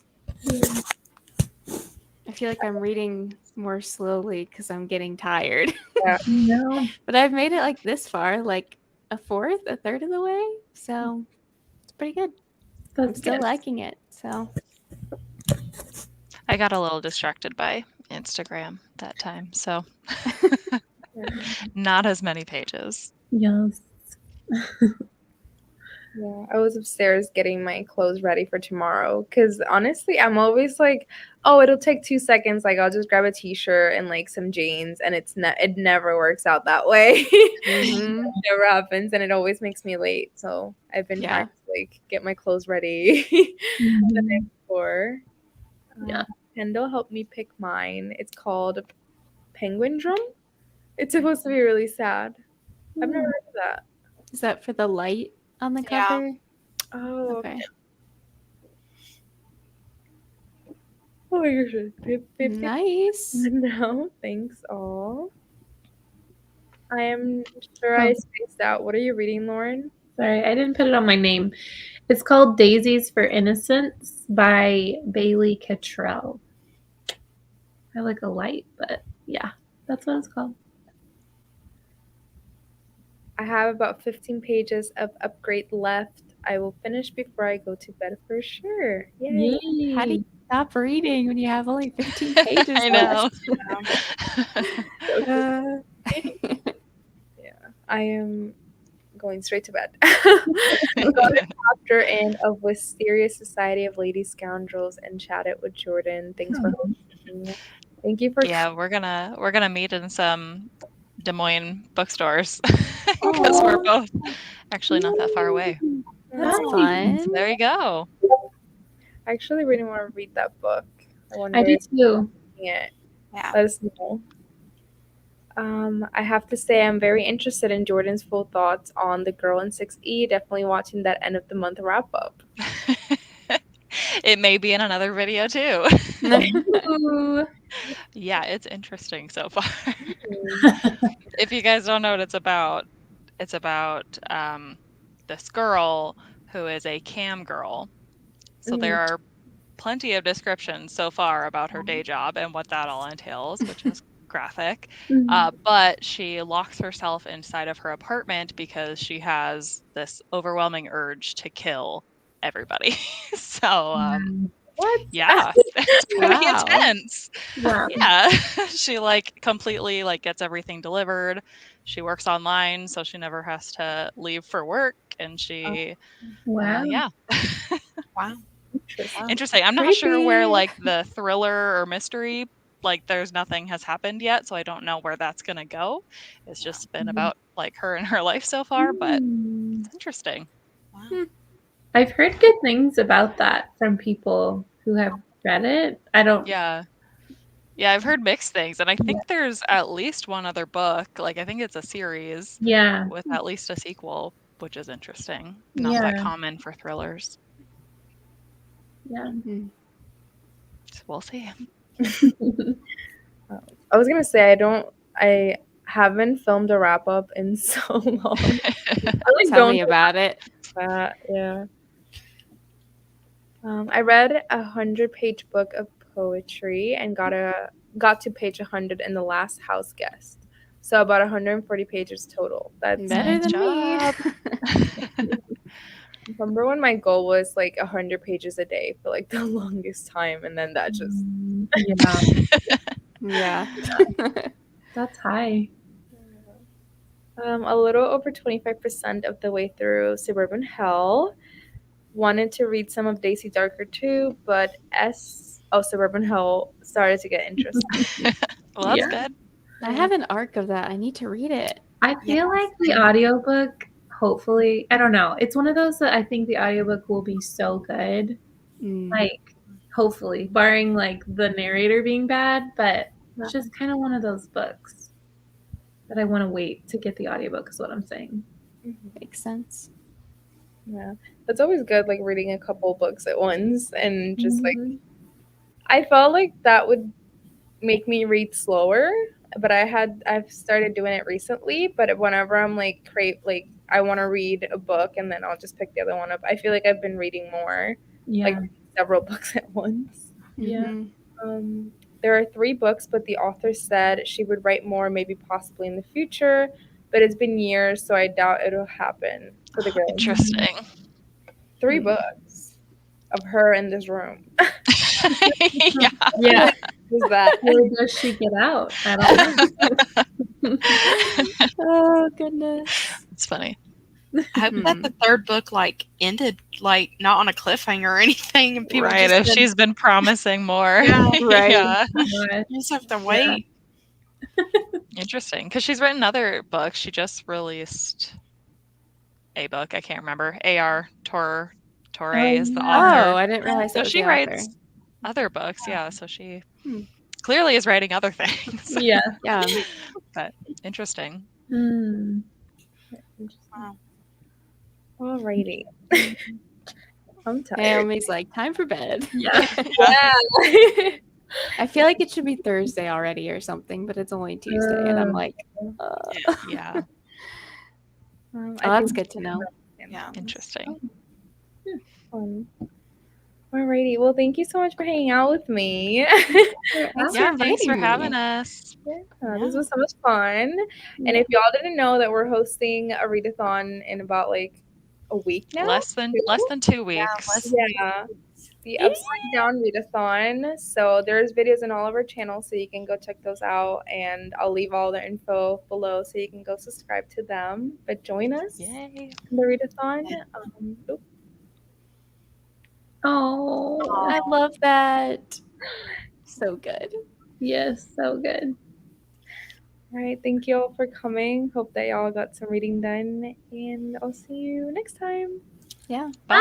I feel like I'm reading more slowly because I'm getting tired. no. But I've made it like this far, like a third of the way. So it's pretty good. I'm That's still good. liking it. So I got a little distracted by Instagram that time, so not as many pages. Yes. Yeah, I was upstairs getting my clothes ready for tomorrow because honestly, I'm always like, oh, it'll take 2 seconds. Like, I'll just grab a t-shirt and like some jeans, and it never works out that way. Mhm. It never happens, and it always makes me late. So I've been trying Yeah. to like get my clothes ready the day Mhm. before. Yeah. Kendall helped me pick mine. It's called Penguin Drum. It's supposed to be really sad. I've never heard of that. Is that for the light on the Yeah. cover? Oh, Okay. oh my gosh. 50 Nice. No, thanks all. I am sure I spaced out. What are you reading, Lauren? Sorry, I didn't put it on my name. It's called Daisies for Innocence by Bailey Cottrell. I like a light, but yeah, that's what it's called. I have about 15 pages of upgrade left. I will finish before I go to bed for sure. Yay. Yay. How do you stop reading when you have only 15 pages I know. left? Yeah, I am going straight to bed. Got a chapter in of Wisteria Society of Lady Scoundrels and chatted with Jordan. Thanks for hosting. Thank you for Yeah, we're gonna meet in some Des Moines bookstores because we're both actually not that far away. That's Oh, fun. So there you go. I actually really want to read that book. I wonder I do if too. it. Yeah. Let us know. I have to say I'm very interested in Jordan's full thoughts on The Girl in 6E. Definitely watching that end of the month wrap up. It may be in another video too. Ooh. Yeah, it's interesting so far. If you guys don't know what it's about this girl who is a cam girl. So there are plenty of descriptions so far about her day job and what that all entails, which is graphic. But she locks herself inside of her apartment because she has this overwhelming urge to kill everybody. So What? yeah, it's pretty Wow. intense. Wow. Yeah, she like completely like gets everything delivered. She works online, so she never has to leave for work, and she Wow. yeah. Wow. Interesting. I'm not sure where Creepy. like the thriller or mystery, like there's nothing has happened yet, so I don't know where that's gonna go. It's just been about like her and her life so far, but it's interesting. Wow. I've heard good things about that from people who have read it. I don't. Yeah. Yeah, I've heard mixed things, and I think there's at least one other book. Like I think it's a series Yeah. with at least a sequel, which is interesting. Not that Yeah. common for thrillers. Yeah. So we'll see. I was gonna say I haven't filmed a wrap up in so long. I like Tell me about it. that. Yeah. I read 100-page book of poetry and got to page 100 in the last house guest. So about 140 pages total. That's Better than job. me. remember when my goal was like 100 pages a day for like the longest time, and then that just Yeah. Yeah. That's high. a little over 25% of the way through Suburban Hell. wanted to read some of Daisy Darker too, but Suburban Hell started to get interesting. Well, that's Yeah. good. I have an arc of that. I need to read it. I feel like the audiobook, hopefully, I don't know. It's one of those that I think the audiobook will be so good. Like, hopefully, barring like the narrator being bad, but it's just kind of one of those books that I want to wait to get the audiobook is what I'm saying. Makes sense. Yeah, it's always good, like reading a couple books at once, and just like Mhm. I felt like that would make me read slower, but I've started doing it recently. But whenever I'm like I want to read a book, and then I'll just pick the other one up. I feel like I've been reading more, like Yeah. several books at once. Yeah. Mhm. There are 3 books, but the author said she would write more, maybe possibly in the future. But it's been years, so I doubt it'll happen for the girls. Interesting. 3 books of her in this room. Yeah. Yeah. Who's that? Where does she get out? I don't know. Oh goodness. It's funny. I hope that the third book like ended like not on a cliffhanger or anything, and people Right, just if she's been promising more. Yeah. Right. Yeah. Gosh. you just have to wait. Interesting. Because she's written other books. She just released a book. I can't remember. A.R. Torre is the yeah. author. Oh, I didn't realize that So was she the writes author. other books. Yeah. So she Hmm. clearly is writing other things. Yeah. Yeah. But interesting. Hmm. Wow. Alrighty. I'm tired. Naomi's like, time for bed. Yeah. Yeah. I feel like it should be Thursday already or something, but it's only Tuesday, and I'm like, Yeah. oh, that's good to know. Yeah. Interesting. Fun. Alrighty. Well, thank you so much for hanging out with me. Thanks Yeah. for Thanks for inviting having me. us. This was so much fun. And if y'all didn't know that we're hosting a readathon in about like a week now. Less than 2 weeks. Yeah. The Upside Down Readathon. So there's videos on all of our channels, so you can go check those out. And I'll leave all the info below so you can go subscribe to them. But join us Yay. in the Readathon. Oh. I love that. So good. Yes, so good. All right. Thank you all for coming. Hope that y'all got some reading done. And I'll see you next time. Yeah. Bye.